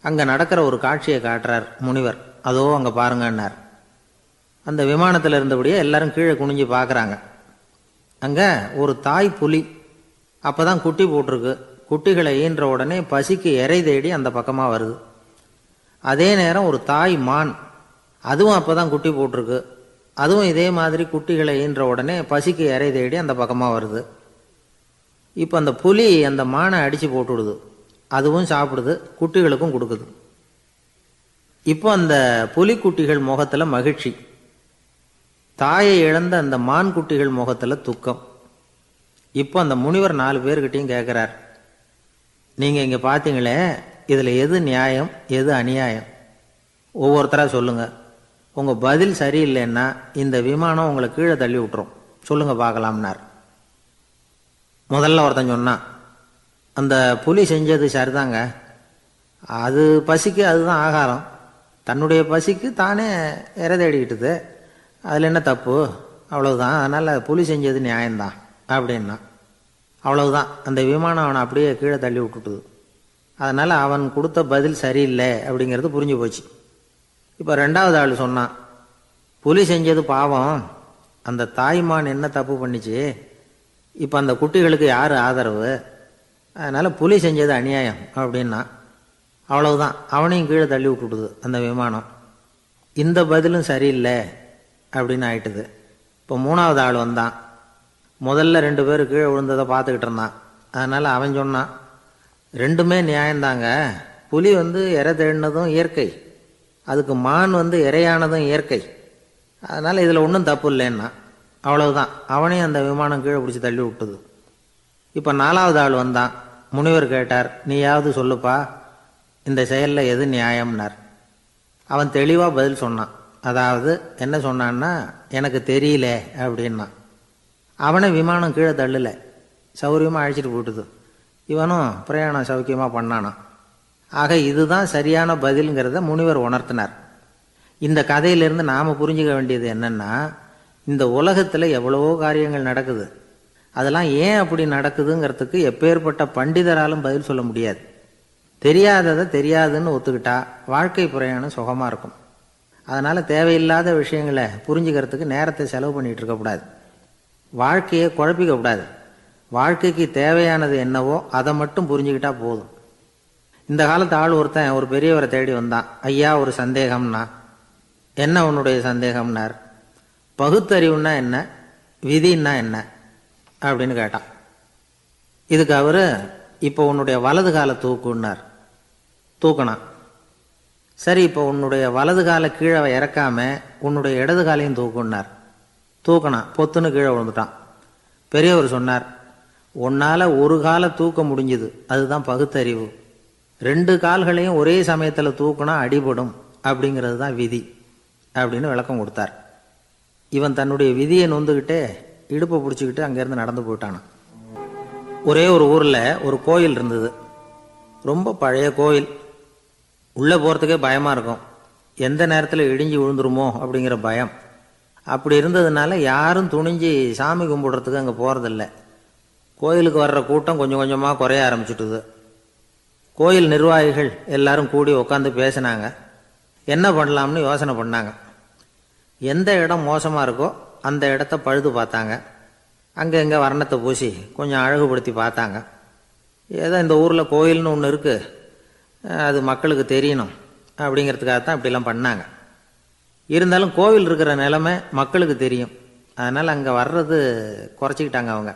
அங்கே நடக்கிற ஒரு காட்சியை காட்டுறார் முனிவர். அதோ அங்கே பாருங்கன்னார். அந்த விமானத்தில் இருந்தபடியே எல்லாரும் கீழே குனிஞ்சு பார்க்குறாங்க. அங்கே ஒரு தாய் புலி அப்போ தான் குட்டி போட்டிருக்கு. குட்டிகளை ஈன்ற உடனே பசிக்கு இறை தேடி அந்த பக்கமாக வருது. அதே நேரம் ஒரு தாய் மான், அதுவும் அப்போ தான் குட்டி போட்டிருக்கு. அதுவும் இதே மாதிரி குட்டிகளை ஈன்ற உடனே பசிக்கு இறை தேடி அந்த பக்கமாக வருது. இப்போ அந்த புலி அந்த மானை அடித்து போட்டுவிடுது. அதுவும் சாப்பிடுது, குட்டிகளுக்கும் கொடுக்குது. இப்போ அந்த புலிக்குட்டிகள் முகத்தில் மகிழ்ச்சி, தாயை இழந்த அந்த மான் குட்டிகள் முகத்தில் துக்கம். இப்போ அந்த முனிவர் 4 பேர்கிட்டையும் கேட்குறார், நீங்கள் இங்கே பார்த்தீங்களே, இதில் எது நியாயம் எது அநியாயம்? ஒவ்வொருத்தராக சொல்லுங்கள். உங்கள் பதில் சரியில்லைன்னா இந்த விமானம் உங்களை கீழே தள்ளி விட்டுரும். சொல்லுங்கள் பார்க்கலாம்னார். முதல்ல ஒருத்தன் சொன்னான், அந்த புலி செஞ்சது சரிதாங்க. அது பசிக்கு அதுதான் ஆகாரம். தன்னுடைய பசிக்கு தானே இறை தேடிக்கிட்டுது. அதில் என்ன தப்பு? அவ்வளவுதான். அதனால் புலி செஞ்சது நியாயம்தான் அப்படின்னா. அவ்வளவுதான். அந்த விமானம் அவனை அப்படியே கீழே தள்ளி விட்டுட்டுது. அதனால் அவன் கொடுத்த பதில் சரியில்லை அப்படிங்கிறது புரிஞ்சு போச்சு. இப்போ ரெண்டாவது ஆள் சொன்னான், புலி செஞ்சது பாவம், அந்த தாய்மான் என்ன தப்பு பண்ணிச்சு, இப்போ அந்த குட்டிகளுக்கு யார் ஆதரவு, அதனால் புலி செஞ்சது அநியாயம் அப்படின்னா. அவ்வளவுதான், அவனையும் கீழே தள்ளி விட்டுடுது அந்த விமானம். இந்த பதிலும் சரியில்லை அப்படின்னு ஆயிட்டுது. இப்போ மூணாவது ஆள் வந்தான். முதல்ல 2 பேர் கீழே விழுந்ததை பார்த்துக்கிட்டு இருந்தான். அதனால் அவன் சொன்னான், ரெண்டுமே நியாயந்தாங்க, புலி இரை தேடினதும் இயற்கை, அதுக்கு மான் இரையானதும் இயற்கை, அதனால் இதில் ஒன்றும் தப்பு இல்லைன்னா. அவ்வளவுதான், அவனையும் அந்த விமானம் கீழே பிடிச்சி தள்ளி விட்டுது. இப்போ 4வது ஆள் வந்தான். முனிவர் கேட்டார், நீயாவது சொல்லுப்பா, இந்த செயலில் எது நியாயம்னார். அவன் தெளிவாக பதில் சொன்னான். அதாவது என்ன சொன்னான்னா, எனக்கு தெரியல அப்படின்னா. அவனை விமானம் கீழே தள்ளலை, சௌரியமாக அழைச்சிட்டு போட்டுது. இவனும் பிரயாணம் சௌக்கியமாக பண்ணானான். ஆக இதுதான் சரியான பதிலுங்கிறத முனிவர் உணர்த்தினார். இந்த கதையிலிருந்து நாம் புரிஞ்சுக்க வேண்டியது என்னென்னா, இந்த உலகத்தில் எவ்வளவோ காரியங்கள் நடக்குது, அதெல்லாம் ஏன் அப்படி நடக்குதுங்கிறதுக்கு எப்பேற்பட்ட பண்டிதராலும் பதில் சொல்ல முடியாது. தெரியாததை தெரியாதுன்னு ஒத்துக்கிட்டா வாழ்க்கை பிரயாணம் சுகமாக இருக்கும். அதனால் தேவையில்லாத விஷயங்களை புரிஞ்சுக்கிறதுக்கு நேரத்தை செலவு பண்ணிகிட்டு இருக்கக்கூடாது. வாழ்க்கையை குழப்பிக்கக்கூடாது. வாழ்க்கைக்கு தேவையானது என்னவோ அதை மட்டும் புரிஞ்சுக்கிட்டா போதும். இந்த காலத்து ஆள் ஒருத்தன் ஒரு பெரியவரை தேடி வந்தான். ஐயா, ஒரு சந்தேகம்னா. என்ன உன்னுடைய சந்தேகம்னார். பகுத்தறிவுன்னா என்ன, விதின்னா என்ன அப்படின்னு கேட்டான். இதுக்கு அவர், இப்போ உன்னுடைய வலது காலை தூக்குன்னார். தூக்கினான். சரி, இப்போ உன்னுடைய வலது காலை கீழே இறக்காம உன்னுடைய இடது காலையும் தூக்குன்னார். தூக்கினான். பொத்துன்னு கீழே விழுந்துட்டான். பெரியவர் சொன்னார், உன்னால் ஒரு காலை தூக்க முடிஞ்சுது, அதுதான் பகுத்தறிவு. 2 கால்களையும் ஒரே சமயத்தில் தூக்குனா அடிபடும், அப்படிங்கிறது தான் விதி அப்படின்னு விளக்கம் கொடுத்தார். இவன் தன்னுடைய விதியை நொந்துக்கிட்டே இடுப்பை பிடிச்சிக்கிட்டு அங்கேருந்து நடந்து போயிட்டானான். ஒரே ஒரு ஊரில் ஒரு கோயில் இருந்தது. ரொம்ப பழைய கோயில். உள்ளே போகிறதுக்கே பயமாக இருக்கும். எந்த நேரத்தில் இடிஞ்சு விழுந்துருமோ அப்படிங்கிற பயம். அப்படி இருந்ததுனால யாரும் துணிஞ்சு சாமி கும்பிடுறதுக்கு அங்கே போகிறதில்ல. கோயிலுக்கு வர்ற கூட்டம் கொஞ்சம் கொஞ்சமாக குறைய ஆரம்பிச்சுட்டுது. கோயில் நிர்வாகிகள் எல்லாரும் கூடி உட்காந்து பேசினாங்க. என்ன பண்ணலாம்னு யோசனை பண்ணாங்க. எந்த இடம் மோசமாக இருக்கோ அந்த இடத்த பழுது பார்த்தாங்க. அங்கே எங்கே வர்ணத்தை பூசி கொஞ்சம் அழகுபடுத்தி பார்த்தாங்க. ஏதோ இந்த ஊரில் கோயில்னு ஒன்று இருக்குது, அது மக்களுக்கு தெரியணும் அப்படிங்கிறதுக்காகத்தான் இப்படிலாம் பண்ணாங்க. இருந்தாலும் கோவில் இருக்கிற நிலைமை மக்களுக்கு தெரியும். அதனால் அங்கே வர்றது குறைச்சிக்கிட்டாங்க அவங்க.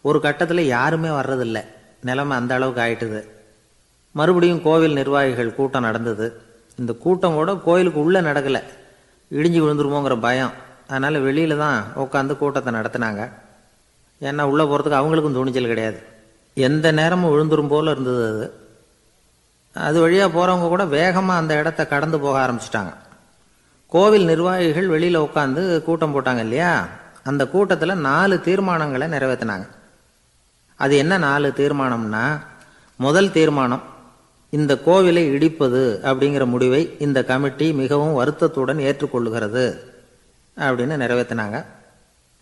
ஒரு கட்டத்தில் யாருமே வர்றதில்லை. நிலைமை அந்த அளவுக்கு ஆயிட்டுது. மறுபடியும் கோவில் நிர்வாகிகள் கூட்டம் நடந்தது. இந்த கூட்டம் கூட கோயிலுக்கு உள்ளே நடக்கலை, இடிஞ்சு விழுந்துருமோங்கிற பயம். அதனால் வெளியில் தான் உட்காந்து கூட்டத்தை நடத்தினாங்க. ஏன்னா உள்ளே போகிறதுக்கு அவங்களுக்கும் துணிச்சல் கிடையாது. எந்த நேரமும் விழுந்துரும் போல் இருந்தது அது. அது வழியாக போகிறவங்க கூட வேகமாக அந்த இடத்த கடந்து போக ஆரம்பிச்சிட்டாங்க. கோவில் நிர்வாகிகள் வெளியில் உட்காந்து கூட்டம் போட்டாங்க இல்லையா, அந்த கூட்டத்தில் 4 தீர்மானங்களை நிறைவேற்றினாங்க. அது என்ன 4 தீர்மானம்னா, முதல் தீர்மானம், இந்த கோவிலை இடிப்பது அப்படிங்கிற முடிவை இந்த கமிட்டி மிகவும் வருத்தத்துடன் ஏற்றுக்கொள்ளுகிறது அப்படின்னு நிறைவேற்றினாங்க.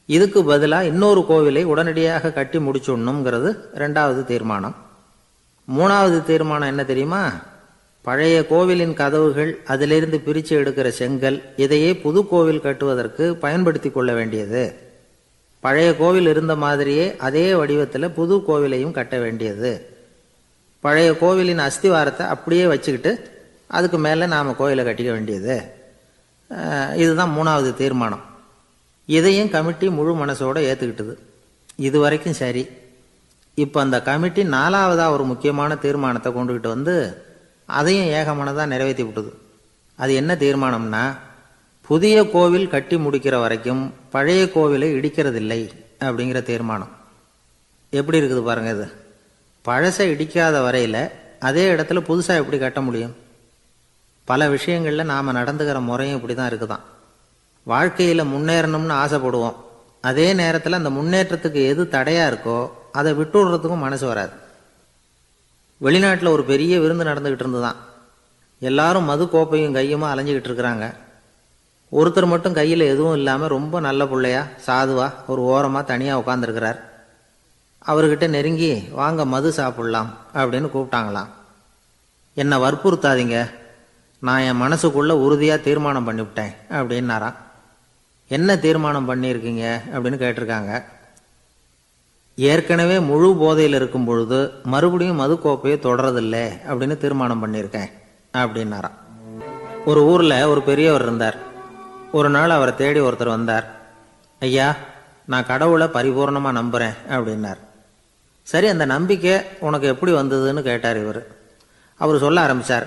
இதுக்கு பதிலாக இன்னொரு கோவிலை உடனடியாக கட்டி முடிச்சுடணுங்கிறது 2வது தீர்மானம். 3வது தீர்மானம் என்ன தெரியுமா, பழைய கோவிலின் கதவுகள், அதிலிருந்து பிரித்து எடுக்கிற செங்கல், இதையே புது கோவில் கட்டுவதற்கு பயன்படுத்தி கொள்ள வேண்டியது. பழைய கோவில் இருந்த மாதிரியே அதே வடிவத்தில் புது கோவிலையும் கட்ட வேண்டியது. பழைய கோவிலின் அஸ்திவாரத்தை அப்படியே வச்சுக்கிட்டு அதுக்கு மேலே நாம் கோயிலை கட்டிக்க வேண்டியது. இதுதான் 3வது தீர்மானம். இதையும் கமிட்டி முழு மனசோடு ஏற்றுக்கிட்டது. இது வரைக்கும் சரி. இப்போ அந்த கமிட்டி 4வதாக ஒரு முக்கியமான தீர்மானத்தை கொண்டுகிட்டு வந்து அதையும் ஏகமனதாக நிறைவேற்றி விட்டது. அது என்ன தீர்மானம்னா, புதிய கோவில் கட்டி முடிக்கிற வரைக்கும் பழைய கோவிலை இடிக்கிறதில்லை அப்படிங்கிற தீர்மானம். எப்படி இருக்குது பாருங்கள் இது. பழசை இடிக்காத வரையில் அதே இடத்துல புதுசாக எப்படி கட்ட முடியும்? பல விஷயங்களில் நாம் நடந்துக்கிற முறையும் இப்படி தான் இருக்குதான். வாழ்க்கையில் முன்னேறணும்னு ஆசைப்படுவோம். அதே நேரத்தில் அந்த முன்னேற்றத்துக்கு எது தடையாக இருக்கோ அதை விட்டு விடுறதுக்கும் மனசு வராது. வெளிநாட்டில் ஒரு பெரிய விருந்து நடந்துக்கிட்டு இருந்துதான். எல்லாரும் மது கோப்பையும் கையுமா அலைஞ்சிக்கிட்டு இருக்கிறாங்க. ஒருத்தர் மட்டும் கையில் எதுவும் இல்லாமல் ரொம்ப நல்ல பிள்ளையா சாதுவா ஒரு ஓரமாக தனியாக உட்காந்துருக்கிறார். அவர்கிட்ட நெருங்கி, வாங்க மது சாப்பிட்லாம் அப்படின்னு கூப்பிட்டாங்களாம். என்னை வற்புறுத்தாதீங்க, நான் என் மனசுக்குள்ள உறுதியாக தீர்மானம் பண்ணிவிட்டேன் அப்படின்னாராம். என்ன தீர்மானம் பண்ணியிருக்கீங்க அப்படின்னு கேட்டிருக்காங்க. ஏற்கனவே முழு போதையில் இருக்கும் பொழுது மறுபடியும் மதுக்கோப்பையை தொடரதில்லை அப்படின்னு தீர்மானம் பண்ணியிருக்கேன் அப்படின்னாராம். ஒரு ஊரில் ஒரு பெரியவர் இருந்தார். ஒரு நாள் அவரை தேடி ஒருத்தர் வந்தார். ஐயா, நான் கடவுளை பரிபூர்ணமாக நம்புகிறேன் அப்படின்னார். சரி, அந்த நம்பிக்கை உனக்கு எப்படி வந்ததுன்னு கேட்டார் இவர். அவர் சொல்ல ஆரம்பித்தார்.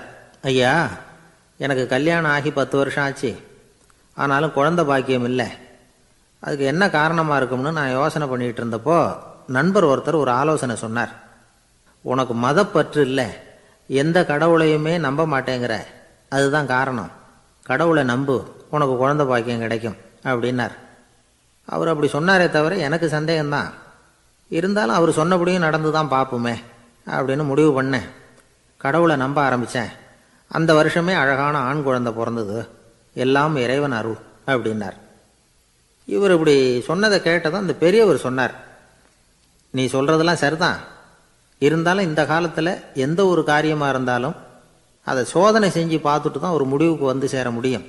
ஐயா, எனக்கு கல்யாணம் ஆகி 10 வருஷம் ஆச்சு. ஆனாலும் குழந்தை பாக்கியம் இல்லை. அதுக்கு என்ன காரணமாக இருக்கும்னு நான் யோசனை பண்ணிகிட்டு இருந்தப்போ நண்பர் ஒருத்தர் ஒரு ஆலோசனை சொன்னார். உனக்கு மதப்பற்று இல்லை, எந்த கடவுளையுமே நம்ப மாட்டேங்கிற, அதுதான் காரணம். கடவுளை நம்பு, உனக்கு குழந்தை பாக்கியம் கிடைக்கும் அப்படின்னார். அவர் அப்படி சொன்னாரே தவிர எனக்கு சந்தேகம்தான். இருந்தாலும் அவர் சொன்னபடியும் நடந்து தான் பார்ப்போமே அப்படின்னு முடிவு பண்ணேன். கடவுளை நம்ப ஆரம்பித்தேன். அந்த வருஷமே அழகான ஆண் குழந்தை பிறந்தது. எல்லாம் இறைவன் அருள் அப்படின்னார். இவர் இப்படி சொன்னதை கேட்டதும் அந்த பெரியவர் சொன்னார், நீ சொல்கிறதெல்லாம் சரிதான். இருந்தாலும் இந்த காலத்தில் எந்த ஒரு காரியமாக இருந்தாலும் அதை சோதனை செஞ்சு பார்த்துட்டு தான் ஒரு முடிவுக்கு வந்து சேர முடியும்.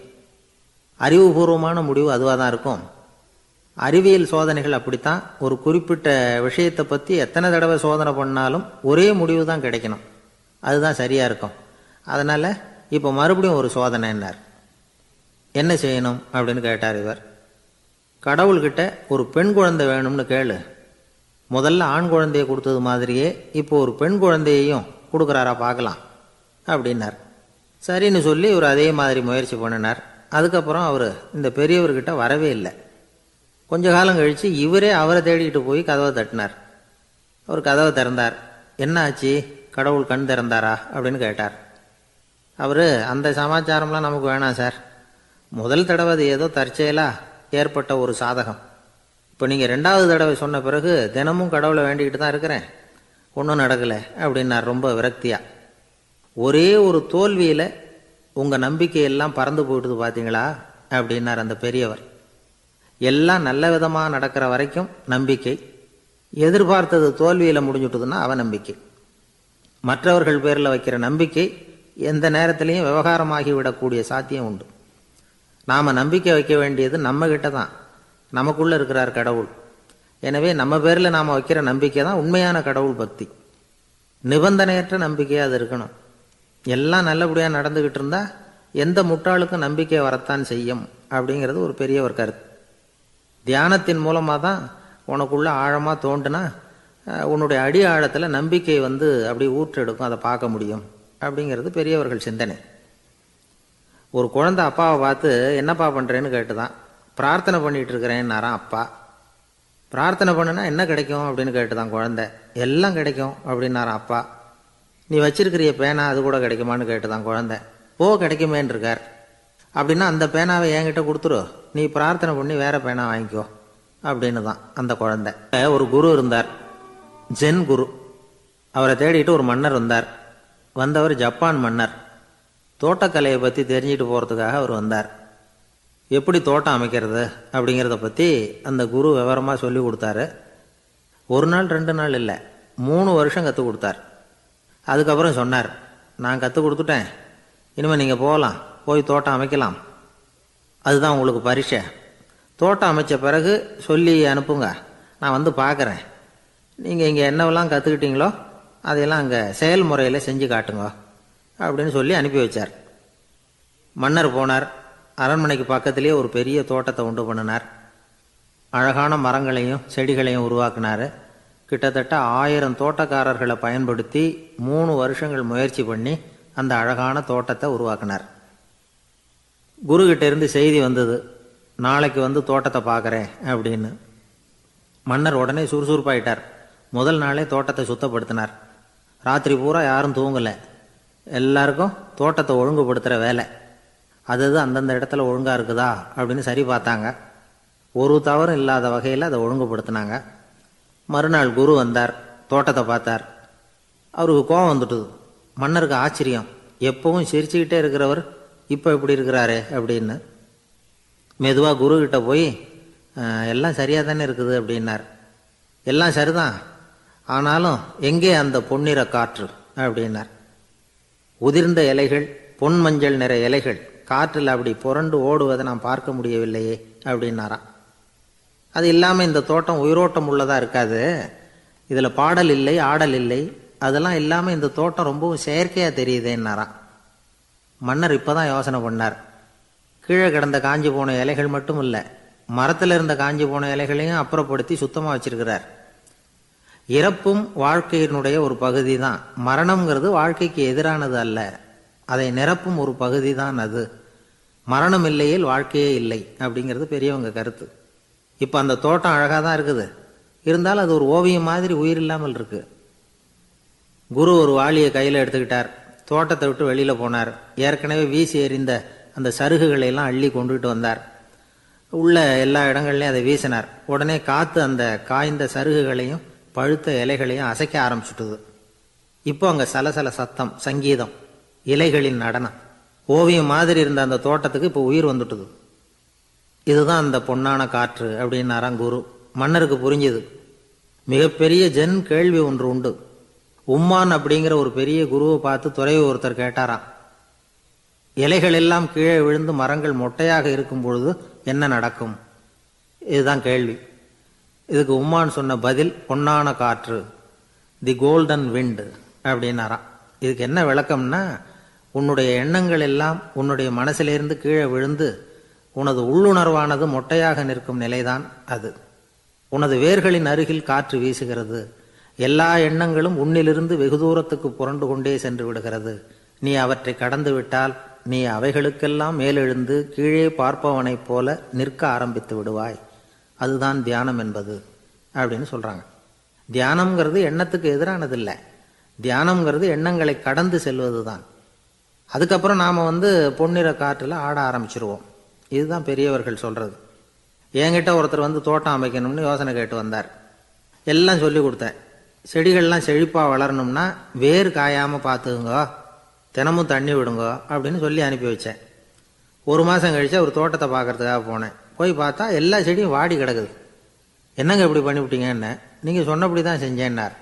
அறிவுபூர்வமான முடிவு அதுவாக தான் இருக்கும். அறிவியல் சோதனைகள் அப்படித்தான். ஒரு குறிப்பிட்ட விஷயத்தை பற்றி எத்தனை தடவை சோதனை பண்ணாலும் ஒரே முடிவு தான் கிடைக்கணும். அதுதான் சரியாக இருக்கும். அதனால் இப்போ மறுபடியும் ஒரு சோதனைன்னார். என்ன செய்யணும் அப்படின்னு கேட்டார் இவர். கடவுள்கிட்ட ஒரு பெண் குழந்தை வேணும்னு கேளு. முதல்ல ஆண் குழந்தையை கொடுத்தது மாதிரியே இப்போ ஒரு பெண் குழந்தையையும் கொடுக்குறாரா பார்க்கலாம் அப்படின்னார். சரின்னு சொல்லி இவர் அதே மாதிரி முயற்சி பண்ணினார். அதுக்கப்புறம் அவர் இந்த பெரியவர்கிட்ட வரவே இல்லை. கொஞ்ச காலம் கழித்து இவரே அவரை தேடிக்கிட்டு போய் கதவை தட்டினார். அவர் கதவை திறந்தார். என்ன ஆச்சு, கடவுள் கண் திறந்தாரா அப்படின்னு கேட்டார். அவர், அந்த சமாச்சாரம்லாம் நமக்கு வேணாம் சார். முதல் தடவை அது ஏதோ தற்செயலாக ஏற்பட்ட ஒரு சாதகம். இப்போ நீங்கள் 2வது தடவை சொன்ன பிறகு தினமும் கடவுளை வேண்டிக்கிட்டு தான் இருக்கிறேன், ஒன்றும் நடக்கலை அப்படின்னார் ரொம்ப விரக்தியாக. ஒரே ஒரு தோல்வியில் உங்கள் நம்பிக்கையெல்லாம் பறந்து போயிடுது பார்த்தீங்களா அப்படின்னார் அந்த பெரியவர். எல்லாம் நல்ல விதமாக நடக்கிற வரைக்கும் நம்பிக்கை, எதிர்பார்த்தது தோல்வியில் முடிஞ்சுட்டுதுன்னா அவநம்பிக்கை. மற்றவர்கள் பேரில் வைக்கிற நம்பிக்கை எந்த நேரத்திலையும் விவகாரமாகி விடக்கூடிய சாத்தியம் உண்டு. நாம் நம்பிக்கை வைக்க வேண்டியது நம்மகிட்ட தான். நமக்குள்ளே இருக்கிறார் கடவுள். எனவே நம்ம பேரில் நாம் வைக்கிற நம்பிக்கை தான் உண்மையான கடவுள் பக்தி. நிபந்தனையற்ற நம்பிக்கையாக அது இருக்கணும். எல்லாம் நல்லபடியாக நடந்துக்கிட்டு இருந்தால் எந்த முட்டாளுக்கும் நம்பிக்கை வரத்தான் செய்யும் அப்படிங்கிறது ஒரு பெரிய ஒரு கருத்து. தியானத்தின் மூலமாக தான் உனக்குள்ள ஆழமாக தோண்டுனா உன்னுடைய அடி ஆழத்தில் நம்பிக்கை வந்து அப்படி ஊற்றெடுக்கும், அதை பார்க்க முடியும் அப்படிங்கிறது பெரியவர்கள் சிந்தனை. ஒரு குழந்தை அப்பாவை பார்த்து என்னப்பா பண்ணுறேன்னு கேட்டுதான். பிரார்த்தனை பண்ணிகிட்டு இருக்கிறேன்னாரான் அப்பா. பிரார்த்தனை பண்ணுனா என்ன கிடைக்கும் அப்படின்னு கேட்டுதான் குழந்தை. எல்லாம் கிடைக்கும் அப்படின்னாரான் அப்பா. நீ வச்சிருக்கிறிய பேனா அது கூட கிடைக்குமான்னு கேட்டுதான் குழந்தை. கிடைக்குமேன்னு இருக்கார். அப்படின்னா அந்த பேனாவை என்கிட்ட கொடுத்துரு, நீ பிரார்த்தனை பண்ணி வேற பேனா வாங்கிக்கோ அப்படின்னு தான் அந்த குழந்தை. ஒரு குரு இருந்தார், ஜென் குரு. அவரை தேடிட்டு ஒரு மன்னர் வந்தார். வந்தவர் ஜப்பான் மன்னர். தோட்டக்கலையை பற்றி தெரிஞ்சுட்டு போகிறதுக்காக அவர் வந்தார். எப்படி தோட்டம் அமைக்கிறது அப்படிங்கிறத பற்றி அந்த குரு விவரமாக சொல்லி கொடுத்தாரு. 1 நாள் 2 நாள் இல்லை, 3 வருஷம் கற்றுக் கொடுத்தார். அதுக்கப்புறம் சொன்னார், நான் கற்றுக் கொடுத்துட்டேன், இனிமேல் நீங்கள் போகலாம், போய் தோட்டம் அமைக்கலாம். அதுதான் உங்களுக்கு பரீட்சை. தோட்டம் அமைச்ச பிறகு சொல்லி அனுப்புங்க, நான் வந்து பார்க்குறேன். நீங்கள் இங்கே என்னவெல்லாம் கற்றுக்கிட்டீங்களோ அதையெல்லாம் அங்கே செயல்முறையில் செஞ்சு காட்டுங்க அப்படின்னு சொல்லி அனுப்பி வச்சார். மன்னர் போனார். அரண்மனைக்கு பக்கத்திலேயே ஒரு பெரிய தோட்டத்தை உண்டு பண்ணினார். அழகான மரங்களையும் செடிகளையும் உருவாக்கினார். கிட்டத்தட்ட 1000 தோட்டக்காரர்களை பயன்படுத்தி 3 வருஷங்கள் முயற்சி பண்ணி அந்த அழகான தோட்டத்தை உருவாக்கினார். குருக்கிட்ட இருந்து செய்தி வந்தது, நாளைக்கு வந்து தோட்டத்தை பார்க்குறேன் அப்படின்னு. மன்னர் உடனே சுறுசுறுப்பாயிட்டார். முதல் நாளே தோட்டத்தை சுத்தப்படுத்தினார். ராத்திரி பூரா யாரும் தூங்கலை. எல்லாருக்கும் தோட்டத்தை ஒழுங்குபடுத்துகிற வேலை. அது அந்தந்த இடத்துல ஒழுங்காக இருக்குதா அப்படின்னு சரி பார்த்தாங்க. ஒரு தவறும் இல்லாத வகையில் அதை ஒழுங்குபடுத்தினாங்க. மறுநாள் குரு வந்தார், தோட்டத்தை பார்த்தார். அவருக்கு கோபம் வந்துட்டுது. மன்னருக்கு ஆச்சரியம், எப்பவும் சிரிச்சுக்கிட்டே இருக்கிறவர் இப்போ இப்படி இருக்கிறாரு அப்படின்னு. மெதுவாக குருக்கிட்ட போய் எல்லாம் சரியாக தானே இருக்குது அப்படின்னார். எல்லாம் சரிதான், ஆனாலும் எங்கே அந்த பொன்னிற காற்று அப்படின்னார். உதிர்ந்த இலைகள், பொன் மஞ்சள் நிற இலைகள் காற்றில் அப்படி புரண்டு ஓடுவதை நான் பார்க்க முடியவில்லையே அப்படின்னாராம். அது இல்லாமல் இந்த தோட்டம் உயிரோட்டம் உள்ளதாக இருக்காது, இதில் பாடல் இல்லை ஆடல் இல்லை, அதெல்லாம் இல்லாமல் இந்த தோட்டம் ரொம்பவும் செயற்கையாக தெரியுதேன்னாராம். மன்னர் இப்போ தான் யோசனை பண்ணார். கீழே கிடந்த காஞ்சி போன இலைகள் மட்டும் இல்லை, மரத்தில் இருந்த காஞ்சி போன இலைகளையும் அப்புறப்படுத்தி சுத்தமாக வச்சிருக்கிறார். இறப்பும் வாழ்க்கையினுடைய ஒரு பகுதி தான். மரணம்ங்கிறது வாழ்க்கைக்கு எதிரானது அல்ல, அதை நிரப்பும் ஒரு பகுதி தான் அது. மரணம் இல்லையில் வாழ்க்கையே இல்லை அப்படிங்கிறது பெரியவங்க கருத்து. இப்போ அந்த தோட்டம் அழகாக தான் இருக்குது, இருந்தாலும் அது ஒரு ஓவியம் மாதிரி உயிர் இல்லாமல் இருக்கு. குரு ஒரு வாளியை கையில் எடுத்துக்கிட்டார், தோட்டத்தை விட்டு வெளியில் போனார். ஏற்கனவே வீசி எறிந்த அந்த சருகுகளை எல்லாம் அள்ளி கொண்டுகிட்டு வந்தார். உள்ள எல்லா இடங்கள்லையும் அதை வீசினார். உடனே காற்று அந்த காய்ந்த சருகுகளையும் பழுத்த இலைகளையும் அசைக்க ஆரம்பிச்சுட்டுது. இப்போ அங்கே சலசல சத்தம், சங்கீதம், இலைகளின் நடனம், ஓவியம் மாதிரி இருந்த அந்த தோட்டத்துக்கு இப்போ உயிர் வந்துட்டுது. இதுதான் அந்த பொன்னான காற்று அப்படின்னாராம் குரு. மன்னருக்கு புரிஞ்சுது. மிகப்பெரிய ஜென் கேள்வி ஒன்று உண்டு. உம்மான் அப்படிங்கிற ஒரு பெரிய குருவை பார்த்து துறவி ஒருத்தர் கேட்டாராம், இலைகள் எல்லாம் கீழே விழுந்து மரங்கள் மொட்டையாக இருக்கும் பொழுது என்ன நடக்கும்? இதுதான் கேள்வி. இதுக்கு உம்மான் சொன்ன பதில் பொன்னான காற்று, தி கோல்டன் விண்ட் அப்படின்னாராம். இதுக்கு என்ன விளக்கம்னா, உன்னுடைய எண்ணங்கள் எல்லாம் உன்னுடைய மனசிலிருந்து கீழே விழுந்து உனது உள்ளுணர்வானது மொட்டையாக நிற்கும் நிலைதான் அது. உனது வேர்களின் அருகில் காற்று வீசுகிறது. எல்லா எண்ணங்களும் உன்னிலிருந்து வெகு தூரத்துக்கு புரண்டு கொண்டே சென்று விடுகிறது. நீ அவற்றை கடந்து விட்டால் நீ அவைகளுக்கெல்லாம் மேலெழுந்து கீழே பார்ப்பவனைப் போல நிற்க ஆரம்பித்து விடுவாய். அதுதான் தியானம் என்பது அப்படின்னு சொல்றாங்க. தியானம்ங்கிறது எண்ணத்துக்கு எதிரானதில்லை, தியானம்ங்கிறது எண்ணங்களை கடந்து செல்வது தான். அதுக்கப்புறம் நாம் பொன்னிற காற்றில் ஆட ஆரம்பிச்சிருவோம். இதுதான் பெரியவர்கள் சொல்றது. என்கிட்ட ஒருத்தர் தோட்டம் அமைக்கணும்னு யோசனை கேட்டு வந்தார். எல்லாம் சொல்லி கொடுத்தேன். செடிகள்லாம் செழிப்பாக வளரணும்னா வேர் காயாமல் பார்த்துக்குங்க, தினமும் தண்ணி விடுங்க அப்படின்னு சொல்லி அனுப்பி வச்சேன். ஒரு மாதம் கழிச்சு ஒரு தோட்டத்தை பார்க்கறதுக்காக போனேன். போய் பார்த்தா எல்லா செடியும் வாடி கிடக்குது. என்னங்க இப்படி பண்ணிவிட்டீங்கன்னு. நீங்கள் சொன்னபடி தான் செஞ்சேன்னார்.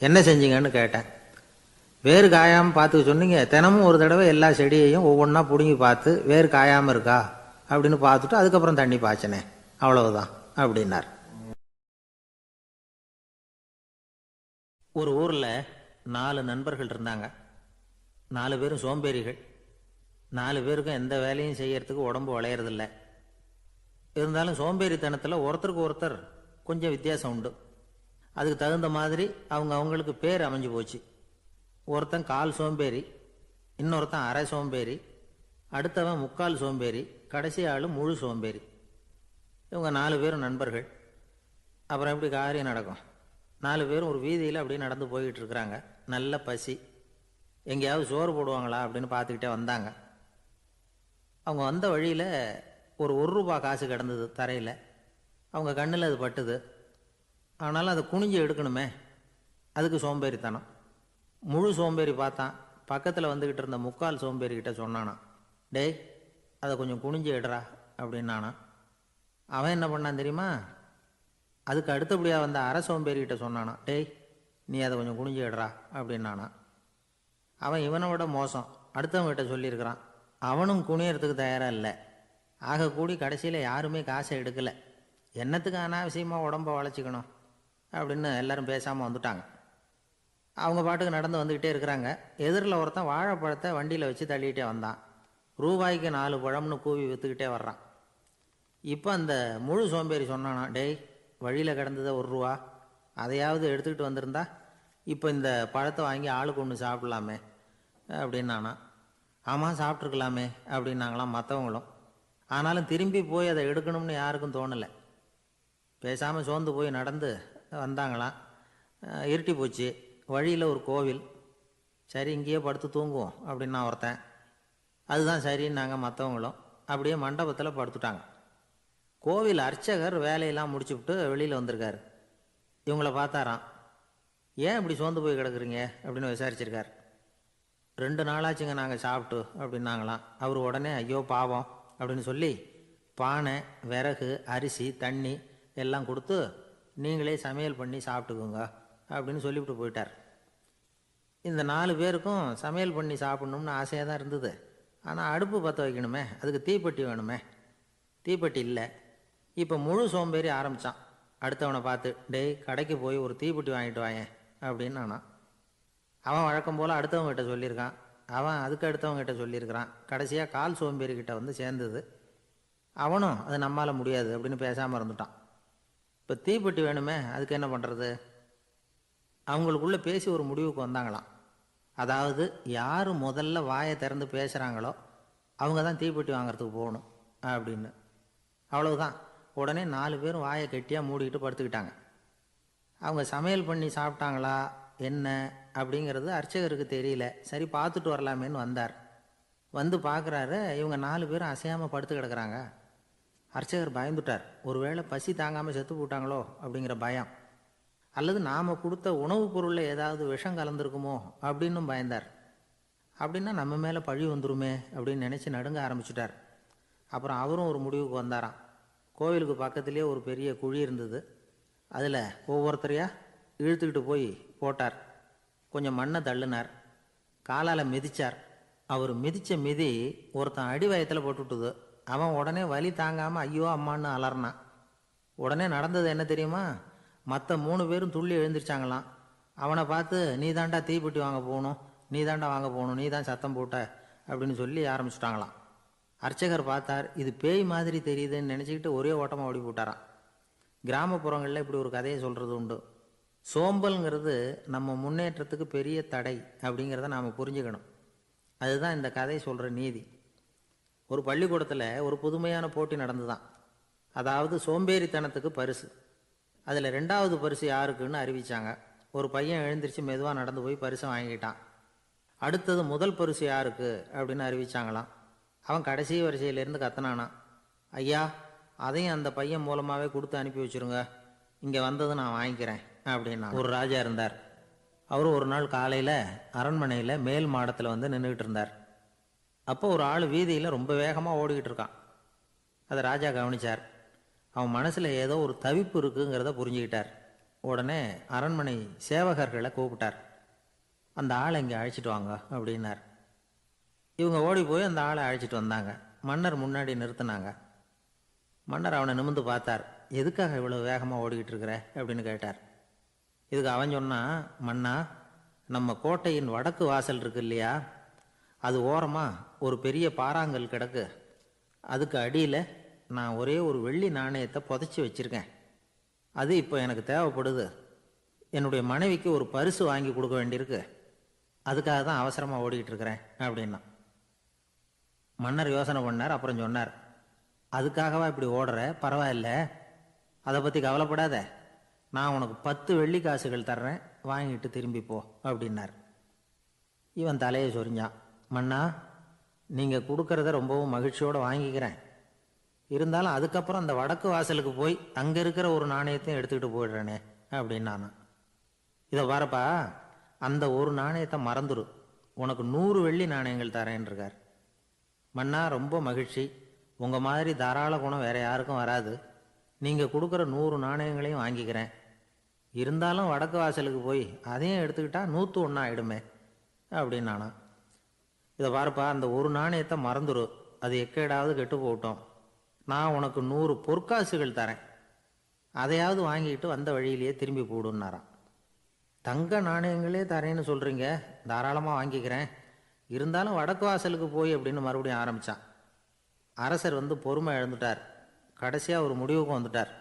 என்ன செஞ்சீங்கன்னு கேட்டேன். வேறு காயாமல் பார்த்துக்க சொன்னீங்க, தினமும் ஒரு தடவை எல்லா செடியையும் ஒவ்வொன்றா பிடுங்கி பார்த்து வேறு காயாமல் இருக்கா அப்படின்னு பார்த்துட்டு அதுக்கப்புறம் தண்ணி பாய்ச்சனே, அவ்வளவுதான் அப்படின்னார். ஒரு ஊரில் 4 நண்பர்கள் இருந்தாங்க. 4 பேரும் சோம்பேறிகள். 4 பேருக்கும் எந்த வேலையும் செய்யறதுக்கு உடம்பு வளையறதில்லை. இருந்தாலும் சோம்பேறித்தனத்தில் ஒருத்தருக்கு ஒருத்தர் கொஞ்சம் வித்தியாசம் உண்டு. அதுக்கு தகுந்த மாதிரி அவங்களுக்கு பேர் அமைஞ்சு போச்சு. ஒருத்தன் கால் சோம்பேறி, இன்னொருத்தன் அரை சோம்பேறி, அடுத்தவன் முக்கால் சோம்பேறி, கடைசி ஆள் முழு சோம்பேறி. இவங்க 4 பேரும் நண்பர்கள். அப்புறம் எப்படி காரியம் நடக்கும்? 4 பேரும் ஒரு வீதியில் அப்படியே நடந்து போய்கிட்டு இருக்கிறாங்க. நல்ல பசி. எங்கேயாவது சோறு போடுவாங்களா அப்படின்னு பார்த்துக்கிட்டே வந்தாங்க. அவங்க வந்த வழியில் ஒரு ரூபா காசு கிடந்தது தரையில். அவங்க கண்ணில் அது பட்டுது. ஆனாலும் அதை குனிஞ்சு எடுக்கணுமே, அதுக்கு சோம்பேறித்தனம். முழு சோம்பேறி பார்த்தான். பக்கத்தில் வந்துக்கிட்டு இருந்த முக்கால் சோம்பேறிக்கிட்ட சொன்னானா, டேய் அதை கொஞ்சம் குனிஞ்சு எடுறா அப்படின்னானா. அவன் என்ன பண்ணான் தெரியுமா? அதுக்கு அடுத்தபடியாக வந்த அரை சோம்பேறிக்கிட்ட சொன்னானா, டேய் நீ அதை கொஞ்சம் குனிஞ்சு எடுறா அப்படின்னானா. அவன் இவனை விட மோசம், அடுத்தவங்கிட்ட சொல்லியிருக்கிறான். அவனும் குனியறதுக்கு தயாராக இல்லை. ஆக கூடி கடைசியில் யாருமே காசை எடுக்கலை. என்னத்துக்கு அனாவசியமாக உடம்ப வளைச்சிக்கணும் அப்படின்னு எல்லாரும் பேசாமல் வந்துட்டாங்க. அவங்க பாட்டுக்கு நடந்து வந்துக்கிட்டே இருக்கிறாங்க. எதிரில் ஒருத்தன் வாழைப்பழத்தை வண்டியில் வச்சு தள்ளிக்கிட்டே வந்தான். ரூபாய்க்கு 4 பழம்னு கூவி விற்றுக்கிட்டே வர்றான். இப்போ அந்த முழு சோம்பேறி சொன்னானா, டேய் வழியில் கிடந்ததை ரூபா, அதையாவது எடுத்துக்கிட்டு வந்திருந்தா இப்போ இந்த பழத்தை வாங்கி ஆளுக்கு ஒன்று சாப்பிடலாமே அப்படின்னானா. ஆமாம் சாப்பிட்ருக்கலாமே அப்படின்னாங்களாம் மற்றவங்களும். ஆனாலும் திரும்பி போய் அதை எடுக்கணும்னு யாருக்கும் தோணலை. பேசாமல் சோர்ந்து போய் நடந்து வந்தாங்களாம். இருட்டி போச்சு. வழியில் ஒரு கோவில். சரி இங்கேயே படுத்து தூங்குவோம் அப்படின்னா ஒருத்தன். அதுதான் சரின்னாங்க மற்றவங்களும். அப்படியே மண்டபத்தில் படுத்துட்டாங்க. கோவில் அர்ச்சகர் வேலையெல்லாம் முடிச்சுவிட்டு வெளியில் வந்திருக்காரு. இவங்கள பார்த்தாராம். ஏன் இப்படி சோர்ந்து போய் கிடக்குறீங்க அப்படின்னு விசாரிச்சிருக்கார். 2 நாளாச்சுங்க நாங்கள் சாப்பிட்டு அப்படின்னாங்களாம். அவர் உடனே ஐயோ பாவம் அப்படின்னு சொல்லி பானை, விறகு, அரிசி, தண்ணி எல்லாம் கொடுத்து நீங்களே சமையல் பண்ணி சாப்பிட்டுக்குங்க அப்படின்னு சொல்லிவிட்டு போயிட்டார். இந்த 4 பேருக்கும் சமையல் பண்ணி சாப்பிட்ணும்னு ஆசையாக தான் இருந்தது. ஆனால் அடுப்பு பற்ற வைக்கணுமே, அதுக்கு தீப்பெட்டி வேணுமே, தீப்பெட்டி இல்லை. இப்போ முழு சோம்பேறி ஆரம்பித்தான். அடுத்தவனை பார்த்து, டேய் கடைக்கு போய் ஒரு தீப்பெட்டி வாங்கிட்டு வாயேன் அப்படின்னு நானான். அவன் வழக்கம் போல் அடுத்தவங்ககிட்ட சொல்லியிருக்கான், அவன் அதுக்கு அடுத்தவங்ககிட்ட சொல்லியிருக்கிறான். கடைசியாக கால் சோம்பேறிக்கிட்ட வந்து சேர்ந்தது. அவனும் அது நம்மால் முடியாது அப்படின்னு பேசாமல் இருந்துட்டான். இப்போ தீப்பெட்டி வேணுமே, அதுக்கு என்ன பண்ணுறது? அவங்களுக்குள்ளே பேசி ஒரு முடிவுக்கு வந்தாங்களாம். அதாவது யார் முதல்ல வாயை திறந்து பேசுகிறாங்களோ அவங்க தான் தீப்பெட்டி வாங்கிறதுக்கு போகணும் அப்படின்னு. அவ்வளவுதான். உடனே 4 பேரும் வாயை கெட்டியாக மூடிக்கிட்டு படுத்துக்கிட்டாங்க. அவங்க சமையல் பண்ணி சாப்பிட்டாங்களா என்ன அப்படிங்கிறது அர்ச்சகருக்கு தெரியல. சரி பார்த்துட்டு வரலாமேன்னு வந்தார். வந்து பார்க்குறாரு, இவங்க 4 பேரும் அசையாமல் படுத்து கிடக்குறாங்க. அர்ச்சகர் பயந்துட்டார். ஒருவேளை பசி தாங்காமல் செத்து போட்டாங்களோ அப்படிங்கிற பயம், அல்லது நாம் கொடுத்த உணவுப் பொருளில் ஏதாவது விஷம் கலந்துருக்குமோ அப்படின்னும் பயந்தார். அப்படின்னா நம்ம மேலே பழி வந்துருமே அப்படின்னு நினச்சி நடுங்க ஆரம்பிச்சிட்டார். அப்புறம் அவரும் ஒரு முடிவுக்கு வந்தாராம். கோவிலுக்கு பக்கத்துலேயே ஒரு பெரிய குழி இருந்தது. அதில் ஒவ்வொருத்தரையாக இழுத்துக்கிட்டு போய் போட்டார். கொஞ்சம் மண்ணை தள்ளினார், காலால் மிதித்தார். அவர் மிதித்த மிதி ஒருத்தன் அடி வயத்தில் போட்டுவிட்டுது. அவன் உடனே வலி தாங்காமல் ஐயோ அம்மான்னு அலறினான். உடனே நடந்தது என்ன தெரியுமா? மற்ற 3 பேரும் துள்ளி எழுந்திரிச்சாங்களாம். அவனை பார்த்து, நீ தாண்டா தீப்பெட்டி வாங்க போகணும், நீ தாண்டா வாங்க போகணும், நீ தான் சத்தம் போட்ட அப்படின்னு சொல்லி ஆரம்பிச்சுட்டாங்களாம். அர்ச்சகர் பார்த்தார், இது பேய் மாதிரி தெரியுதுன்னு நினச்சிக்கிட்டு ஒரே ஓட்டமாக ஓடி போட்டாராம். கிராமப்புறங்களில் இப்படி ஒரு கதையை சொல்கிறது உண்டு. சோம்பல்ங்கிறது நம்ம முன்னேற்றத்துக்கு பெரிய தடை அப்படிங்கிறத நாம் புரிஞ்சுக்கணும். அதுதான் இந்த கதை சொல்கிற நீதி. ஒரு பள்ளிக்கூடத்தில் ஒரு புதுமையான போட்டி நடந்துதான். அதாவது சோம்பேறித்தனத்துக்கு பரிசு. அதில் 2வது பரிசு யாருக்குன்னு அறிவித்தாங்க. ஒரு பையன் எழுந்திரிச்சு மெதுவாக நடந்து போய் பரிசை வாங்கிட்டான். அடுத்தது முதல் பரிசு யாருக்கு அப்படின்னு அறிவித்தாங்களாம். அவன் கடைசி வரிசையிலேருந்து கத்தனானான், ஐயா அதையும் அந்த பையன் மூலமாகவே கொடுத்து அனுப்பி வச்சுருங்க, இங்கே வந்தது நான் வாங்கிக்கிறேன் அப்படின்னா. ஒரு ராஜா இருந்தார். அவர் ஒரு நாள் காலையில் அரண்மனையில் மேல் மாடத்தில் வந்து நின்றுக்கிட்டு இருந்தார். அப்போ ஒரு ஆள் வீதியில் ரொம்ப வேகமாக ஓடிக்கிட்டு இருக்கான். அதை ராஜா கவனித்தார். அவன் மனசில் ஏதோ ஒரு தவிப்பு இருக்குங்கிறத புரிஞ்சுக்கிட்டார். உடனே அரண்மனை சேவகர்களை கூப்பிட்டார். அந்த ஆளை இங்கே அழைச்சிட்டு வாங்க அப்படின்னார். இவங்க ஓடி போய் அந்த ஆளை அழைச்சிட்டு வந்தாங்க. மன்னர் முன்னாடி நிறுத்தினாங்க. மன்னர் அவனை நிமிர்ந்து பார்த்தார். எதுக்காக இவ்வளோ வேகமாக ஓடிக்கிட்டு இருக்கிற அப்படின்னு கேட்டார். இதுக்கு அவன் சொன்னான், மன்னா, நம்ம கோட்டையின் வடக்கு வாசல் இருக்கு இல்லையா, அது ஓரமாக ஒரு பெரிய பாறாங்கல் கிடக்கு. அதுக்கு அடியில் நான் ஒரே ஒரு வெள்ளி நாணயத்தை புதைச்சி வச்சுருக்கேன். அது இப்போ எனக்கு தேவைப்படுது. என்னுடைய மனைவிக்கு ஒரு பரிசு வாங்கி கொடுக்க வேண்டியிருக்கு. அதுக்காக தான் அவசரமாக ஓடிக்கிட்டு இருக்கிறேன் அப்படின்னா. மன்னர் யோசனை பண்ணார். அப்புறம் சொன்னார், அதுக்காகவா இப்படி ஓடுற? பரவாயில்ல, அதை பற்றி கவலைப்படாத. நான் உனக்கு 10 வெள்ளி காசுகள் தர்றேன், வாங்கிட்டு திரும்பி போ அப்படின்னார். இவன் தலையை சொரிஞ்சான். மன்னா, நீங்கள் கொடுக்கறத ரொம்பவும் மகிழ்ச்சியோடு வாங்கிக்கிறேன். இருந்தாலும் அதுக்கப்புறம் அந்த வடக்கு வாசலுக்கு போய் அங்கே இருக்கிற ஒரு நாணயத்தையும் எடுத்துக்கிட்டு போயிடுறேனே அப்படின்னு நான். இதை பாருப்பா, அந்த ஒரு நாணயத்தை மறந்துடு, உனக்கு 100 வெள்ளி நாணயங்கள் தரேன் இருக்கார். மன்னா, ரொம்ப மகிழ்ச்சி. உங்கள் மாதிரி தாராள குணம் வேற யாருக்கும் வராது. நீங்கள் கொடுக்குற 100 நாணயங்களையும் வாங்கிக்கிறேன். இருந்தாலும் வடக்கு வாசலுக்கு போய் அதையும் எடுத்துக்கிட்டா 101 ஆகிடுமே அப்படின்னு நானா. இதை பாருப்பா, அந்த ஒரு நாணயத்தை மறந்துடு, அது எக்கேடாவது கெட்டு போகட்டும். நான் உனக்கு 100 பொற்காசுகள் தரேன், அதையாவது வாங்கிட்டு வந்த வழியிலேயே திரும்பி போடுன்னாராம். தங்க நாணயங்களே தரேன்னு சொல்கிறீங்க, தாராளமாக வாங்கிக்கிறேன். இருந்தாலும் வடக்கு வாசலுக்கு போய் அப்படின்னு மறுபடியும் ஆரம்பித்தான். அரசர் வந்து பொறுமை இழந்துட்டார். கடைசியாக ஒரு முடிவுக்கு வந்துட்டார்.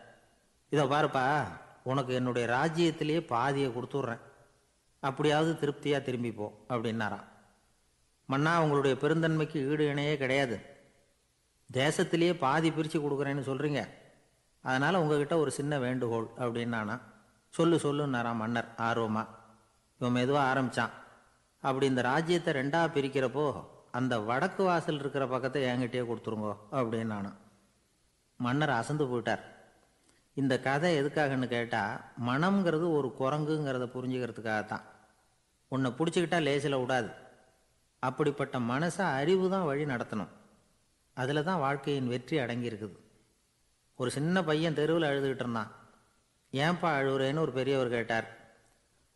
இதை பாருப்பா, உனக்கு என்னுடைய ராஜ்யத்திலேயே பாதியை கொடுத்துட்றேன், அப்படியாவது திருப்தியாக திரும்பி போ அப்படின்னாராம். மன்னா, உங்களுடைய பெருந்தன்மைக்கு ஈடு இணையே கிடையாது. தேசத்திலேயே பாதி பிரித்து கொடுக்குறேன்னு சொல்கிறீங்க, அதனால் உங்ககிட்ட ஒரு சின்ன வேண்டுகோள் அப்படின்னானா. சொல்லுன்னாராம் மன்னர் ஆர்வமாக. இவன் மெதுவாக ஆரம்பித்தான். அப்படி இந்த ராஜ்யத்தை 2ஆக பிரிக்கிறப்போ அந்த வடக்கு வாசல் இருக்கிற பக்கத்தை என்கிட்டயே கொடுத்துருங்கோ அப்படின்னானா. மன்னர் அசந்து போயிட்டார். இந்த கதை எதுக்காகன்னு கேட்டால், மனம்ங்கிறது ஒரு குரங்குங்கிறத புரிஞ்சுக்கிறதுக்காகத்தான். உன்னை பிடிச்சிக்கிட்டா லேசில் விடாது. அப்படிப்பட்ட மனசை அறிவு தான் வழி நடத்தணும். அதில் தான் வாழ்க்கையின் வெற்றி அடங்கியிருக்குது. ஒரு சின்ன பையன் தெருவில் அழுதுகிட்டு இருந்தான். ஏன்பா அழுகுறேன்னு ஒரு பெரியவர் கேட்டார்.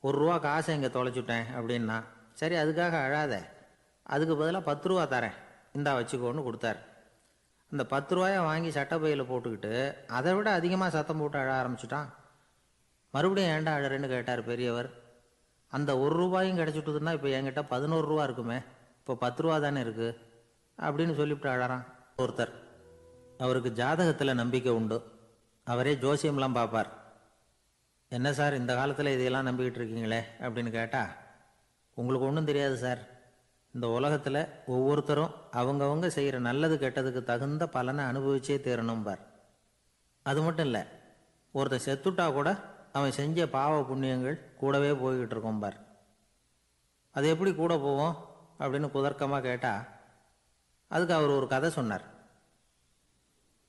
1 ரூபா காசை இங்கே தொலைச்சுட்டேன் அப்படின்னா. சரி, அதுக்காக அழாத, அதுக்கு பதிலாக 10 ரூபா தரேன், இந்தா வச்சுக்கோன்னு கொடுத்தார். அந்த 10 ரூபாயை வாங்கி சட்டப்பையில் போட்டுக்கிட்டு அதை விட அதிகமாக சத்தம் போட்டு அழ ஆரம்பிச்சிட்டான். மறுபடியும் ஏன்டா அழறேன்னு கேட்டார் பெரியவர். அந்த 1 ரூபாயும் கிடச்சிட்டுதுன்னா இப்போ என்கிட்ட 11 ரூபா இருக்குமே, இப்போ 10 ரூபா தானே இருக்குது அப்படின்னு சொல்லிவிட்டு அழறான் ஒருத்தர். அவருக்கு ஜாதகத்தில் நம்பிக்கை உண்டு. அவரே ஜோசியம்லாம் பார்ப்பார். என்ன சார் இந்த காலத்தில் இதையெல்லாம் நம்பிக்கிட்டு இருக்கீங்களே அப்படின்னு கேட்டால், உங்களுக்கு ஒன்றும் தெரியாது சார், இந்த உலகத்தில் ஒவ்வொருத்தரும் அவங்கவங்க செய்கிற நல்லது கெட்டதுக்கு தகுந்த பலனை அனுபவிச்சே தீரணும்பார். அது மட்டும் இல்லை, ஒருத்தர் செத்துட்டா கூட அவன் செஞ்ச பாவ புண்ணியங்கள் கூடவே போய்கிட்டு இருக்கோம்பார். அது எப்படி கூட போவோம் அப்படின்னு குதர்க்கமாக கேட்டால், அதுக்கு அவர் ஒரு கதை சொன்னார்.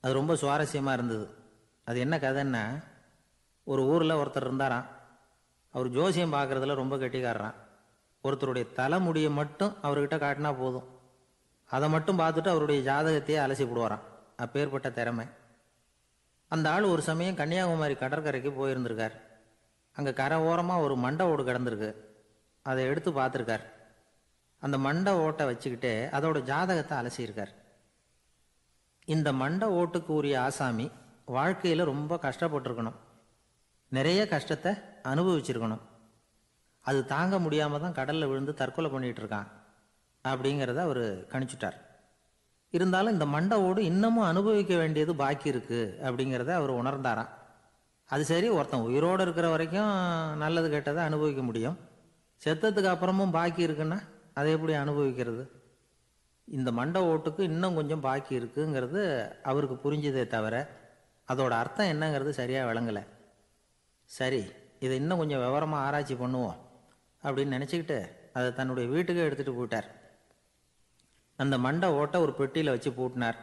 அது ரொம்ப சுவாரஸ்யமாக இருந்தது. அது என்ன கதைன்னா, ஒரு ஊரில் ஒருத்தர் இருந்தாராம். அவர் ஜோசியம் பார்க்குறதுல ரொம்ப கெட்டிக்காரரான். ஒருத்தருடைய தலைமுடியை மட்டும் அவர்கிட்ட காட்டினா போதும், அதை மட்டும் பார்த்துட்டு அவருடைய ஜாதகத்தையே அலசி விடுவாராம். அப்பேற்பட்ட திறமை. அந்த ஆள் ஒரு சமயம் கன்னியாகுமரி கடற்கரைக்கு போயிருந்திருக்கார். அங்கே கரை ஓரமாக ஒரு மண்டை ஓடு கிடந்திருக்கு. அதை எடுத்து பார்த்துருக்கார். அந்த மண்டை ஓட்டை வச்சுக்கிட்டே அதோட ஜாதகத்தை அலசியிருக்கார். இந்த மண்டை ஓட்டுக்கு உரிய ஆசாமி வாழ்க்கையில் ரொம்ப கஷ்டப்பட்டிருக்கணும், நிறைய கஷ்டத்தை அனுபவிச்சிருக்கணும். அது தாங்க முடியாமல் தான் கடலில் விழுந்து தற்கொலை பண்ணிகிட்டு இருக்கான் அப்படிங்கிறத அவர் கணிச்சுட்டார். இருந்தாலும் இந்த மண்டை ஓடு இன்னமும் அனுபவிக்க வேண்டியது பாக்கி இருக்குது அப்படிங்கிறத அவர் உணர்ந்தாராம். அது சரி, ஒருத்தன் உயிரோடு இருக்கிற வரைக்கும் நல்லது கெட்டதை அனுபவிக்க முடியும், செத்ததுக்கு அப்புறமும் பாக்கி இருக்குன்னா அதை எப்படி அனுபவிக்கிறது? இந்த மண்டை ஓட்டுக்கு இன்னும் கொஞ்சம் பாக்கி இருக்குங்கிறது அவருக்கு புரிஞ்சதே தவிர அதோட அர்த்தம் என்னங்கிறது சரியாக விளங்கலை. சரி, இதை இன்னும் கொஞ்சம் விவரமாக ஆராய்ச்சி பண்ணுவோம் அப்படின்னு நினச்சிக்கிட்டு அதை தன்னுடைய வீட்டுக்கே எடுத்துகிட்டு போயிட்டார். அந்த மண்டை ஓட்டை ஒரு பெட்டியில் வச்சு பூட்டினார்.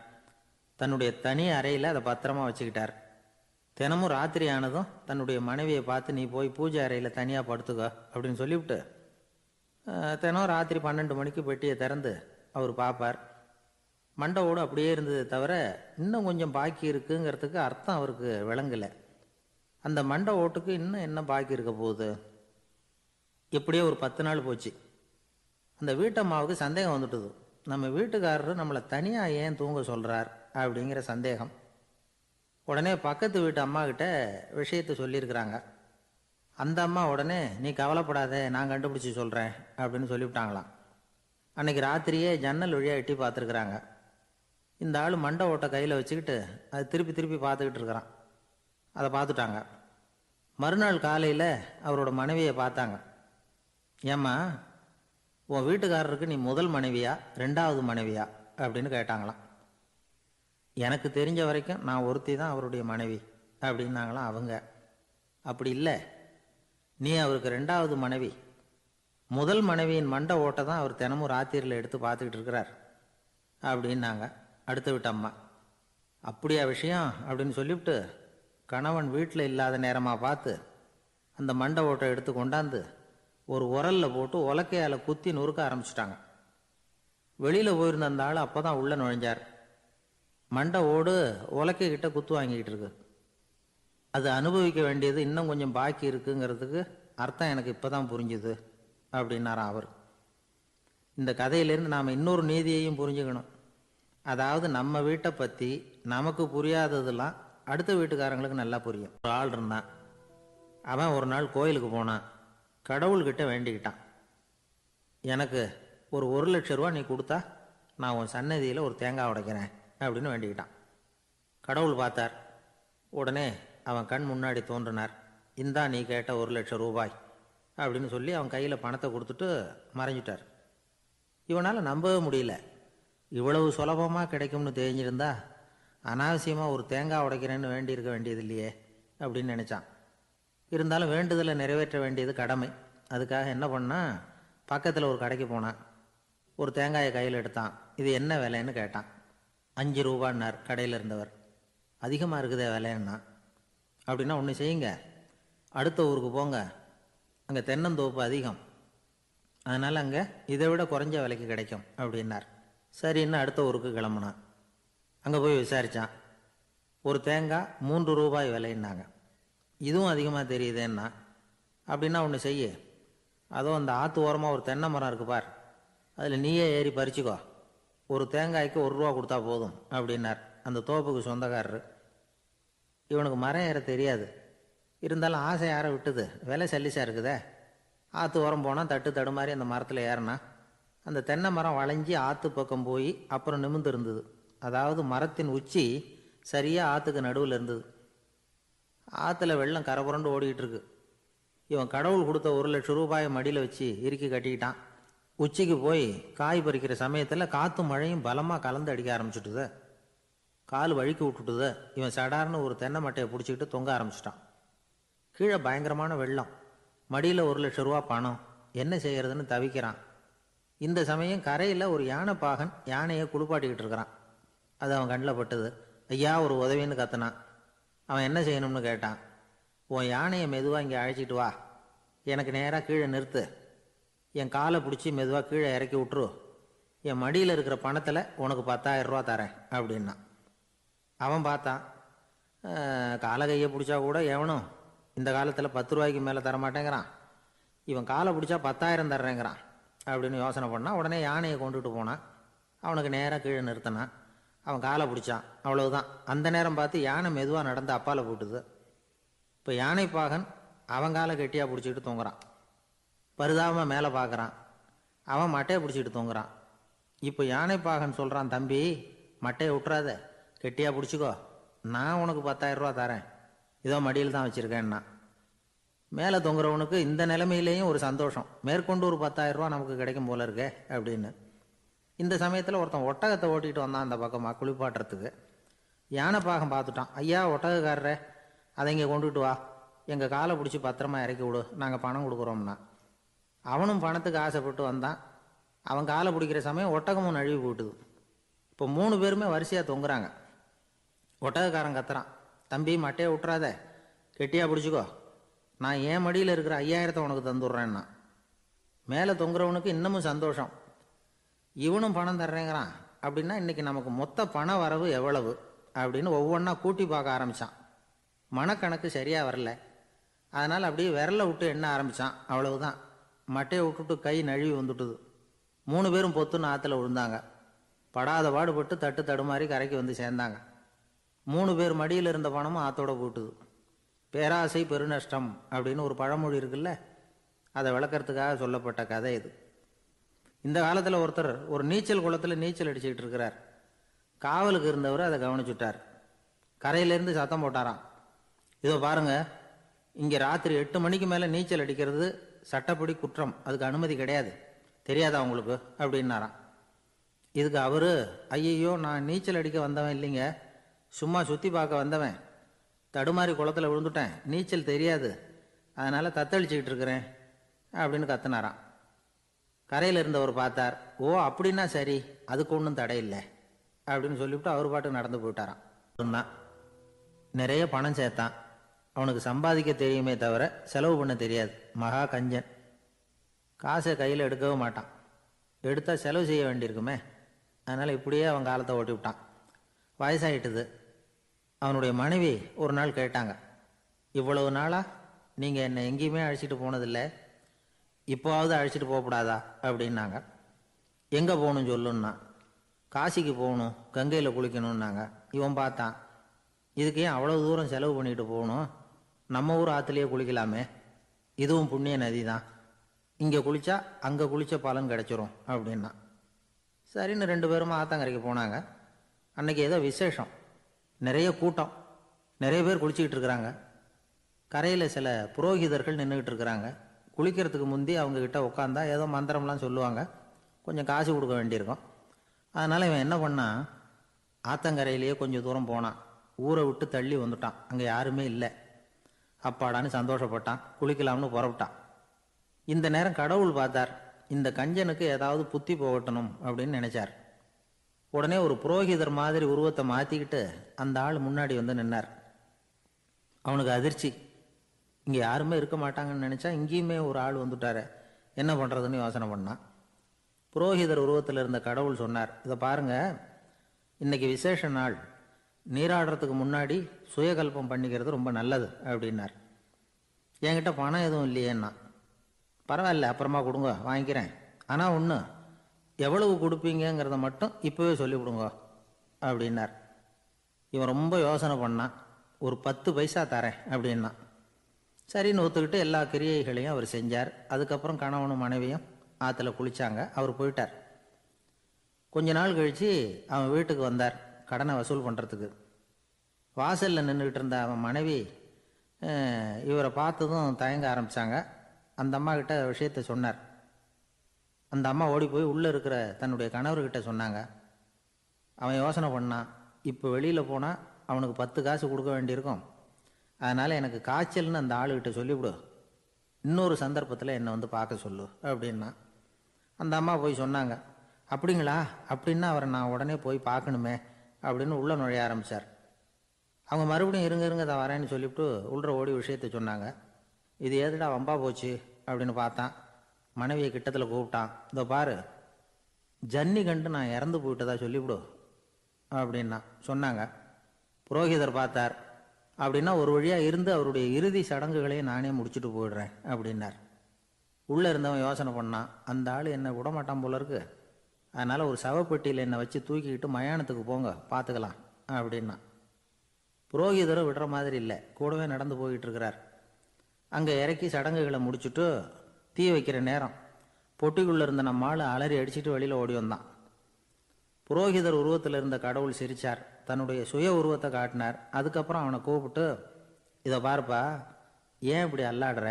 தன்னுடைய தனி அறையில் அதை பத்திரமா வச்சுக்கிட்டார். தினமும் ராத்திரி ஆனதும் தன்னுடைய மனைவியை பார்த்து, நீ போய் பூஜை அறையில் தனியாக படுத்துக்கோ அப்படின்னு சொல்லிவிட்டு தினம் ராத்திரி 12 மணிக்கு பெட்டியை திறந்து அவர் பார்ப்பார். மண்டை ஓடு அப்படியே இருந்தது தவிர இன்னும் கொஞ்சம் பாக்கி இருக்குங்கிறதுக்கு அர்த்தம் அவருக்கு விளங்கலை. அந்த மண்டை ஓட்டுக்கு இன்னும் என்ன பாக்கி இருக்க போகுது? எப்படியோ ஒரு 10 நாள் போச்சு. அந்த வீட்டம்மாவுக்கு சந்தேகம் வந்துட்டுது. நம்ம வீட்டுக்காரரு நம்மளை தனியாக ஏன் தூங்க சொல்கிறார் அப்படிங்கிற சந்தேகம். உடனே பக்கத்து வீட்டு அம்மா கிட்ட விஷயத்தை சொல்லியிருக்கிறாங்க. அந்த அம்மா உடனே, நீ கவலைப்படாத, நான் கண்டுபிடிச்சி சொல்கிறேன் அப்படின்னு சொல்லிவிட்டாங்களாம். அன்னைக்கு ராத்திரியே ஜன்னல் வழியாக எட்டி பார்த்துருக்குறாங்க. இந்த ஆள் மண்டை ஓட்டை கையில் வச்சுக்கிட்டு அது திருப்பி திருப்பி பார்த்துக்கிட்டு இருக்கிறான். அதை பார்த்துட்டாங்க. மறுநாள் காலையில் அவரோட மனைவியை பார்த்தாங்க. ஏம்மா, உன் வீட்டுக்காரருக்கு நீ முதல் மனைவியா 2வது மனைவியா அப்படின்னு கேட்டாங்களாம். எனக்கு தெரிஞ்ச வரைக்கும் நான் ஒருத்தி தான் அவருடைய மனைவி அப்படின்னாங்களாம் அவங்க. அப்படி இல்லை, நீ அவருக்கு 2வது மனைவி. முதல் மனைவியின் மண்டை ஓட்டை தான் அவர் தினமும் ராத்திரியில் எடுத்து பார்த்துக்கிட்டு இருக்கிறார் அப்படின்னாங்க அடுத்த வீட்டு அம்மா. அப்படியா விஷயம் அப்படின்னு சொல்லிவிட்டு கணவன் வீட்டில் இல்லாத நேரமாக பார்த்து அந்த மண்டை ஓட்டை எடுத்து கொண்டாந்து ஒரு உரலில் போட்டு உலக்கையால் குத்தி நொறுக்க ஆரம்பிச்சிட்டாங்க. வெளியில் போயிருந்த அந்த ஆள் அப்போ தான் உள்ளே நுழைஞ்சார். மண்டை ஓடு உலக்கைக்கிட்ட குத்து வாங்கிக்கிட்டு இருக்கு. அது அனுபவிக்க வேண்டியது இன்னும் கொஞ்சம் பாக்கி இருக்குங்கிறதுக்கு அர்த்தம் எனக்கு இப்போ தான் புரிஞ்சுது அப்படின்னாராம் அவர். இந்த கதையிலேருந்து நாம் இன்னொரு நீதியையும் புரிஞ்சுக்கணும். அதாவது நம்ம வீட்டை பற்றி நமக்கு புரியாததெல்லாம் அடுத்த வீட்டுக்காரங்களுக்கு நல்லா புரியும். ஒரு ஆள் இருந்தான். அவன் ஒரு நாள் கோயிலுக்கு போனான். கடவுள்கிட்ட வேண்டிக்கிட்டான், எனக்கு ஒரு 1,00,000 ரூபா நீ கொடுத்தா நான் உன் சன்னதியில் ஒரு தேங்காய் உடைக்கிறேன் அப்படின்னு வேண்டிக்கிட்டான். கடவுள் பார்த்தார். உடனே அவன் கண் முன்னாடி தோன்றினார். இந்தா நீ கேட்ட 1,00,000 ரூபாய் அப்படின்னு சொல்லி அவன் கையில் பணத்தை கொடுத்துட்டு மறைஞ்சிட்டார். இவனால் நம்பவே முடியல. இவ்வளவு சுலபமாக கிடைக்கும்னு தெரிஞ்சிருந்தா அனாவசியமாக ஒரு தேங்காய் உடைக்கிறேன்னு வேண்டியிருக்க வேண்டியது இல்லையே அப்படின்னு நினச்சான். இருந்தாலும் வேண்டுதலை நிறைவேற்ற வேண்டியது கடமை. அதுக்காக என்ன பண்ணான், பக்கத்தில் ஒரு கடைக்கு போனான். ஒரு தேங்காயை கையில் எடுத்தான். இது என்ன விலைன்னு கேட்டான். 5 ரூபான்னார் கடையில் இருந்தவர். அதிகமாக இருக்குதே விலைன்னா. அப்படின்னா ஒன்று செய்யுங்க, அடுத்த ஊருக்கு போங்க, அங்கே தென்னந்தோப்பு அதிகம், அதனால் அங்கே இதை விட குறைஞ்ச விலைக்கு கிடைக்கும் அப்படின்னார். சரின்னு அடுத்த ஊருக்கு கிளம்புனான். அங்கே போய் விசாரித்தான். ஒரு தேங்காய் 3 ரூபாய் விலைன்னாங்க. இதுவும் அதிகமாக தெரியுதேன்னா. அப்படின்னா ஒன்று செய்ய, அதோ அந்த ஆற்று ஓரமாக ஒரு தென்னை மரம் இருக்கு பார், அதில் நீயே ஏறி பறிச்சுக்கோ, ஒரு தேங்காய்க்கு 1 ரூபா கொடுத்தா போதும் அப்படின்னார் அந்த தோப்புக்கு சொந்தக்காரரு. இவனுக்கு மரம் ஏற தெரியாது, இருந்தாலும் ஆசை யாரை விட்டுது, விலை சல்லிசாக இருக்குதே. ஆற்று ஓரம் போனால் தட்டு தடுமாறி அந்த மரத்தில் ஏறினா அந்த தென்னை மரம் வளைஞ்சி ஆற்று பக்கம் போய் அப்புறம் நிமிர்ந்து இருந்தது. அதாவது மரத்தின் உச்சி சரியாக ஆற்றுக்கு நடுவில் இருந்தது. ஆற்றுல வெள்ளம் கரைபுரண்டு ஓடிக்கிட்டு இருக்கு. இவன் கடவுள் கொடுத்த 1,00,000 ரூபாயை மடியில் வச்சு இறுக்கி கட்டிக்கிட்டான். உச்சிக்கு போய் காய் பறிக்கிற சமயத்தில் காற்றும் மழையும் பலமாக கலந்து அடிக்க ஆரம்பிச்சுட்டுது. கால் வழுக்கி விட்டுட்டுது. இவன் சடார்னு ஒரு தென்னை மட்டையை பிடிச்சிக்கிட்டு தொங்க ஆரம்பிச்சிட்டான். கீழே பயங்கரமான வெள்ளம், மடியில் 1,00,000 ரூபா பணம், என்ன செய்யறதுன்னு தவிக்கிறான். இந்த சமயம் கரையில் ஒரு யானை பாகன் யானையை குளிப்பாட்டிக்கிட்டு இருக்கிறான். அது அவன் கண்ணில் பட்டது. ஐயா ஒரு உதவின்னு கத்துனான். அவன் என்ன செய்யணும்னு கேட்டான். உன் யானையை மெதுவாக இங்கே அழைச்சிட்டு வா, எனக்கு நேராக கீழே நிறுத்து, என் காலை பிடிச்சி மெதுவாக கீழே இறக்கி விட்டுரு, என் மடியில் இருக்கிற பணத்தில் உனக்கு 10,000 ரூபா தரேன் அப்படின்னா. அவன் பார்த்தான், காலை கையை பிடிச்சா கூட எவனும் இந்த காலத்தில் 10 ரூபாய்க்கு மேலே தரமாட்டேங்கிறான், இவன் காலை பிடிச்சா 10,000 தர்றேங்கிறான் அப்படின்னு யோசனை பண்ணான். உடனே யானையை கொண்டுட்டு போனான். அவனுக்கு நேராக கீழே நிறுத்தினான். அவன் காலை பிடிச்சான். அவ்வளவுதான். அந்த நேரம் பார்த்து யானை மெதுவாக நடந்து அப்பால் போட்டுது. இப்போ யானை பாகன் அவன் காலை கெட்டியாக பிடிச்சிக்கிட்டு தூங்குறான். பரிதாபமாக மேலே பார்க்குறான். அவன் மட்டையை பிடிச்சிக்கிட்டு தூங்குறான். இப்போ யானை பாகன் சொல்கிறான், தம்பி மட்டையை விட்டுறாத, கெட்டியாக பிடிச்சிக்கோ, நான் உனக்கு 10,000 ரூபா தரேன், இதோ மடியில் தான் வச்சுருக்கேன்னா. மேலே தொங்குறவனுக்கு இந்த நிலைமையிலேயும் ஒரு சந்தோஷம், மேற்கொண்டு ஒரு 10,000 ரூபா நமக்கு கிடைக்கும் போல இருக்கே அப்படின்னு. இந்த சமயத்தில் ஒருத்தன் ஒட்டகத்தை ஓட்டிகிட்டு வந்தான் அந்த பக்கமாக குளிப்பாட்டுறதுக்கு. யானை பாகம் பார்த்துட்டான். ஐயா ஒட்டகக்காரரே, அதை இங்கே கொண்டுகிட்டு வா, எங்கள் காலை பிடிச்சி பத்திரமா இறக்கி விடு, நாங்கள் பணம் கொடுக்குறோம்னா. அவனும் பணத்துக்கு ஆசைப்பட்டு வந்தான். அவன் காலை பிடிக்கிற சமயம் ஒட்டகமும் நழுவி போட்டுது. இப்போ 3 பேருமே வரிசையாக தொங்குறாங்க. ஒட்டகக்காரன் கத்துறான், தம்பி மட்டையை விட்டுறாத, கெட்டியாக பிடிச்சிக்கோ, நான் என் மடியில் இருக்கிற 5,000 உனக்கு தந்துடுறேன்னா. மேலே தொங்குறவனுக்கு இன்னமும் சந்தோஷம், இவனும் பணம் தர்றேங்கிறான் அப்படின்னா இன்னைக்கு நமக்கு மொத்த பண வரவு எவ்வளவு அப்படின்னு ஒவ்வொன்றா கூட்டி பார்க்க ஆரம்பித்தான். மனக்கணக்கு சரியாக வரல. அதனால் அப்படியே விரலை விட்டு எண்ண ஆரம்பித்தான். அவ்வளவுதான், மட்டையை விட்டுட்டு கை நழுவி வந்துட்டுது. 3 பேரும் பொத்துன்னு ஆற்றுல விழுந்தாங்க. படாத பாடுபட்டு தட்டு தடுமாறி கரைக்கு வந்து சேர்ந்தாங்க. 3 பேர் மடியில் இருந்த பணமும் ஆற்றோட போட்டுது. பேராசை பெருநஷ்டம் அப்படின்னு ஒரு பழமொழி இருக்குல்ல, அதை விளக்கறதுக்காக சொல்லப்பட்ட கதை இது. இந்த காலத்தில் ஒருத்தர் ஒரு நீச்சல் குளத்தில் நீச்சல் அடிச்சுக்கிட்டு இருக்கிறார். காவலுக்கு இருந்தவர் அதை கவனிச்சுட்டார். கரையிலேருந்து சத்தம் போட்டாராம், இதோ பாருங்க, இங்கே ராத்திரி 8 மணிக்கு மேலே நீச்சல் அடிக்கிறது சட்டப்படி குற்றம், அதுக்கு அனுமதி கிடையாது, தெரியாதா உங்களுக்கு அப்படின்னாராம். இதுக்கு அவரு, ஐயையோ நான் நீச்சல் அடிக்க வந்தவன் இல்லைங்க, சும்மா சுற்றி பார்க்க வந்தவன், தடுமாறி குளத்தில் விழுந்துட்டேன், நீச்சல் தெரியாது, அதனால் தத்தளிச்சுக்கிட்டு இருக்கிறேன் அப்படின்னு கத்துனாராம். கரையில் இருந்தவர் பார்த்தார். ஓ அப்படின்னா சரி, அதுக்கு ஒன்றும் தடை இல்லை அப்படின்னு சொல்லிவிட்டு அவர் பாட்டுக்கு நடந்து போயிட்டாராம். நிறைய பணம் சேர்த்தான். அவனுக்கு சம்பாதிக்க தெரியுமே தவிர செலவு பண்ண தெரியாது. மகா கஞ்சன். காசை கையில் எடுக்கவே மாட்டான். எடுத்தால் செலவு செய்ய வேண்டியிருக்குமே, அதனால் இப்படியே அவன் காலத்தை ஓட்டி விட்டான். வயசாகிட்டுது. அவனுடைய மனைவி ஒரு நாள் கேட்டாங்க, இவ்வளவு நாளாக நீங்கள் என்னை எங்கேயுமே அழைச்சிட்டு போனதில்லை, இப்போவாவது அழைச்சிட்டு போகக்கூடாதா அப்படின்னாங்க. எங்கே போகணும் சொல்லுன்னா. காசிக்கு போகணும், கங்கையில் குளிக்கணும்னாங்க. இவன் பார்த்தான், இதுக்கு ஏன் அவ்வளோ தூரம் செலவு பண்ணிட்டு போகணும், நம்ம ஊர் ஆற்றுலையே குளிக்கலாமே, இதுவும் புண்ணிய நதி தான், இங்கே குளித்தா அங்கே குளித்த பலன் கிடைச்சிரும் அப்படின்னா. சரின்னு 2 பேரும் ஆத்தங்கரைக்கு போனாங்க. அன்றைக்கி ஏதோ விசேஷம், நிறைய கூட்டம், நிறைய பேர் குளிச்சுக்கிட்டு இருக்கிறாங்க. கரையில் சில புரோகிதர்கள் நின்றுக்கிட்டு இருக்கிறாங்க. குளிக்கிறதுக்கு முந்தி அவங்கக்கிட்ட உட்காந்தா ஏதோ மந்திரம்லாம் சொல்லுவாங்க, கொஞ்சம் காசு கொடுக்க வேண்டியிருக்கும். அதனால் இவன் என்ன பண்ணான், ஆத்தங்கரையிலேயே கொஞ்சம் தூரம் போனான். ஊரை விட்டு தள்ளி வந்துட்டான். அங்கே யாருமே இல்லை. அப்பாடான்னு சந்தோஷப்பட்டான். குளிக்கலாம்னு புறப்பட்டான். இந்த நேரம் கடவுள் பார்த்தார், இந்த கஞ்சனுக்கு ஏதாவது புத்தி போகட்டணும் அப்படின்னு நினைச்சார். உடனே ஒரு புரோகிதர் மாதிரி உருவத்தை மாற்றிக்கிட்டு அந்த ஆள் முன்னாடி வந்து நின்னார். அவனுக்கு அதிர்ச்சி, இங்கே யாருமே இருக்க மாட்டாங்கன்னு நினச்சா இங்கேயுமே ஒரு ஆள் வந்துட்டார, என்ன பண்ணுறதுன்னு யோசனை பண்ணான். புரோகிதர் உருவத்தில் இருந்த கடவுள் சொன்னார், இதை பாருங்க, இன்னைக்கு விசேஷ நாள், நீராடுறதுக்கு முன்னாடி சுயகல்பம் பண்ணிக்கிறது ரொம்ப நல்லது அப்படின்னார். என்கிட்ட பணம் எதுவும் இல்லையேன்னா. பரவாயில்ல, அப்புறமா கொடுங்க, வாங்கிக்கிறேன், ஆனால் ஒன்று, எவ்வளவு கொடுப்பீங்கிறத மட்டும் இப்போவே சொல்லிவிடுங்க அப்படின்னார். இவன் ரொம்ப யோசனை பண்ணான். ஒரு 10 பைசா தரேன் அப்படின்னா. சரின்னு ஒத்துக்கிட்டு எல்லா கிரியைகளையும் அவர் செஞ்சார். அதுக்கப்புறம் கணவனும் மனைவியும் ஆற்றுல குளித்தாங்க. அவர் போயிட்டார். கொஞ்ச நாள் கழித்து அவன் வீட்டுக்கு வந்தார் கடனை வசூல் பண்ணுறதுக்கு. வாசலில் நின்றுக்கிட்டு இருந்த அவன் மனைவி இவரை பார்த்ததும் தயங்க ஆரம்பித்தாங்க. அந்த அம்மா கிட்ட விஷயத்த சொன்னார். அந்த அம்மா ஓடி போய் உள்ளே இருக்கிற தன்னுடைய கணவர்கிட்ட சொன்னாங்க. அவன் யோசனை பண்ணான், இப்போ வெளியில் போனால் அவனுக்கு 10 காசு கொடுக்க வேண்டியிருக்கும். அதனால் எனக்கு காய்ச்சல்னு அந்த ஆளுகிட்ட சொல்லிவிடு, இன்னொரு சந்தர்ப்பத்தில் என்னை வந்து பார்க்க சொல்லு அப்படின்னா. அந்த அம்மா போய் சொன்னாங்க. அப்படிங்களா, அப்படின்னா அவரை நான் உடனே போய் பார்க்கணுமே அப்படின்னு உள்ளே நுழைய ஆரம்பித்தார். அவங்க மறுபடியும் இருங்க தான் வரேன்னு சொல்லிவிட்டு உள்ள ஓடி விஷயத்த சொன்னாங்க. இது ஏதுடா வம்பா போச்சு அப்படின்னு பார்த்தான். மனைவியை கிட்டத்தில் கூப்பிட்டான். இதோ பாரு, ஜன்னி கண்டு நான் இறந்து போயிட்டதா சொல்லிவிடு அப்படின்னா சொன்னாங்க. புரோகிதர் பார்த்தார். அப்படின்னா ஒரு வழியாக இருந்து அவருடைய இறுதி சடங்குகளையும் நானே முடிச்சுட்டு போயிடுறேன் அப்படின்னார். உள்ளே இருந்தவன் யோசனை பண்ணான், அந்த ஆள் என்னை விடமாட்டான் போல இருக்கு. அதனால் ஒரு சவப்பெட்டியில் என்னை வச்சு தூக்கிக்கிட்டு மயானத்துக்கு போங்க, பார்த்துக்கலாம் அப்படின்னா. புரோகிதரும் விடுற மாதிரி இல்லை, கூடவே நடந்து போயிட்டு இருக்கிறார். அங்கே இறக்கி சடங்குகளை முடிச்சுட்டு தீ வைக்கிற நேரம் பொட்டிக்குள்ளே இருந்த நம்ம ஆள் அலறி அடிச்சுட்டு வெளியில் ஓடி வந்தான். புரோகிதர் உருவத்தில் இருந்த கடவுள் சிரித்தார். தன்னுடைய சுய உருவத்தை காட்டினார். அதுக்கப்புறம் அவனை கூப்பிட்டு, இதை பாருப்பா, ஏன் இப்படி அல்லாடுற,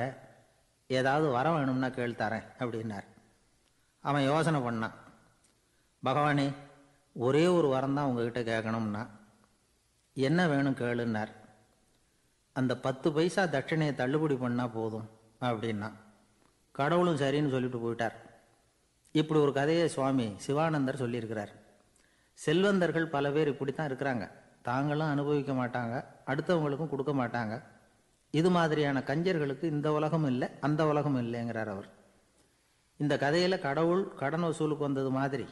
ஏதாவது வர வேணும்னா கேள்தரேன் அப்படின்னார். அவன் யோசனை பண்ணான். பகவானே, ஒரே ஒரு வரம் தான் உங்ககிட்ட கேட்கணும்னா. என்ன வேணும் கேளுன்னார். அந்த 10 பைசா தட்சணையை தள்ளுபடி பண்ணால் போதும் அப்படின்னா. கடவுளும் சரின்னு சொல்லிட்டு போயிட்டார். இப்படி ஒரு கதையை சுவாமி சிவானந்தர் சொல்லியிருக்கிறார். செல்வந்தர்கள் பல பேர் இப்படித்தான் இருக்கிறாங்க. தாங்களும் அனுபவிக்க மாட்டாங்க, அடுத்தவங்களுக்கும் கொடுக்க மாட்டாங்க. இது மாதிரியான கஞ்சர்களுக்கு இந்த உலகம் இல்லை, அந்த உலகம் இல்லைங்கிறார் அவர். இந்த கதையில் கடவுள் கடன் வசூலுக்கு வந்தது மாதிரி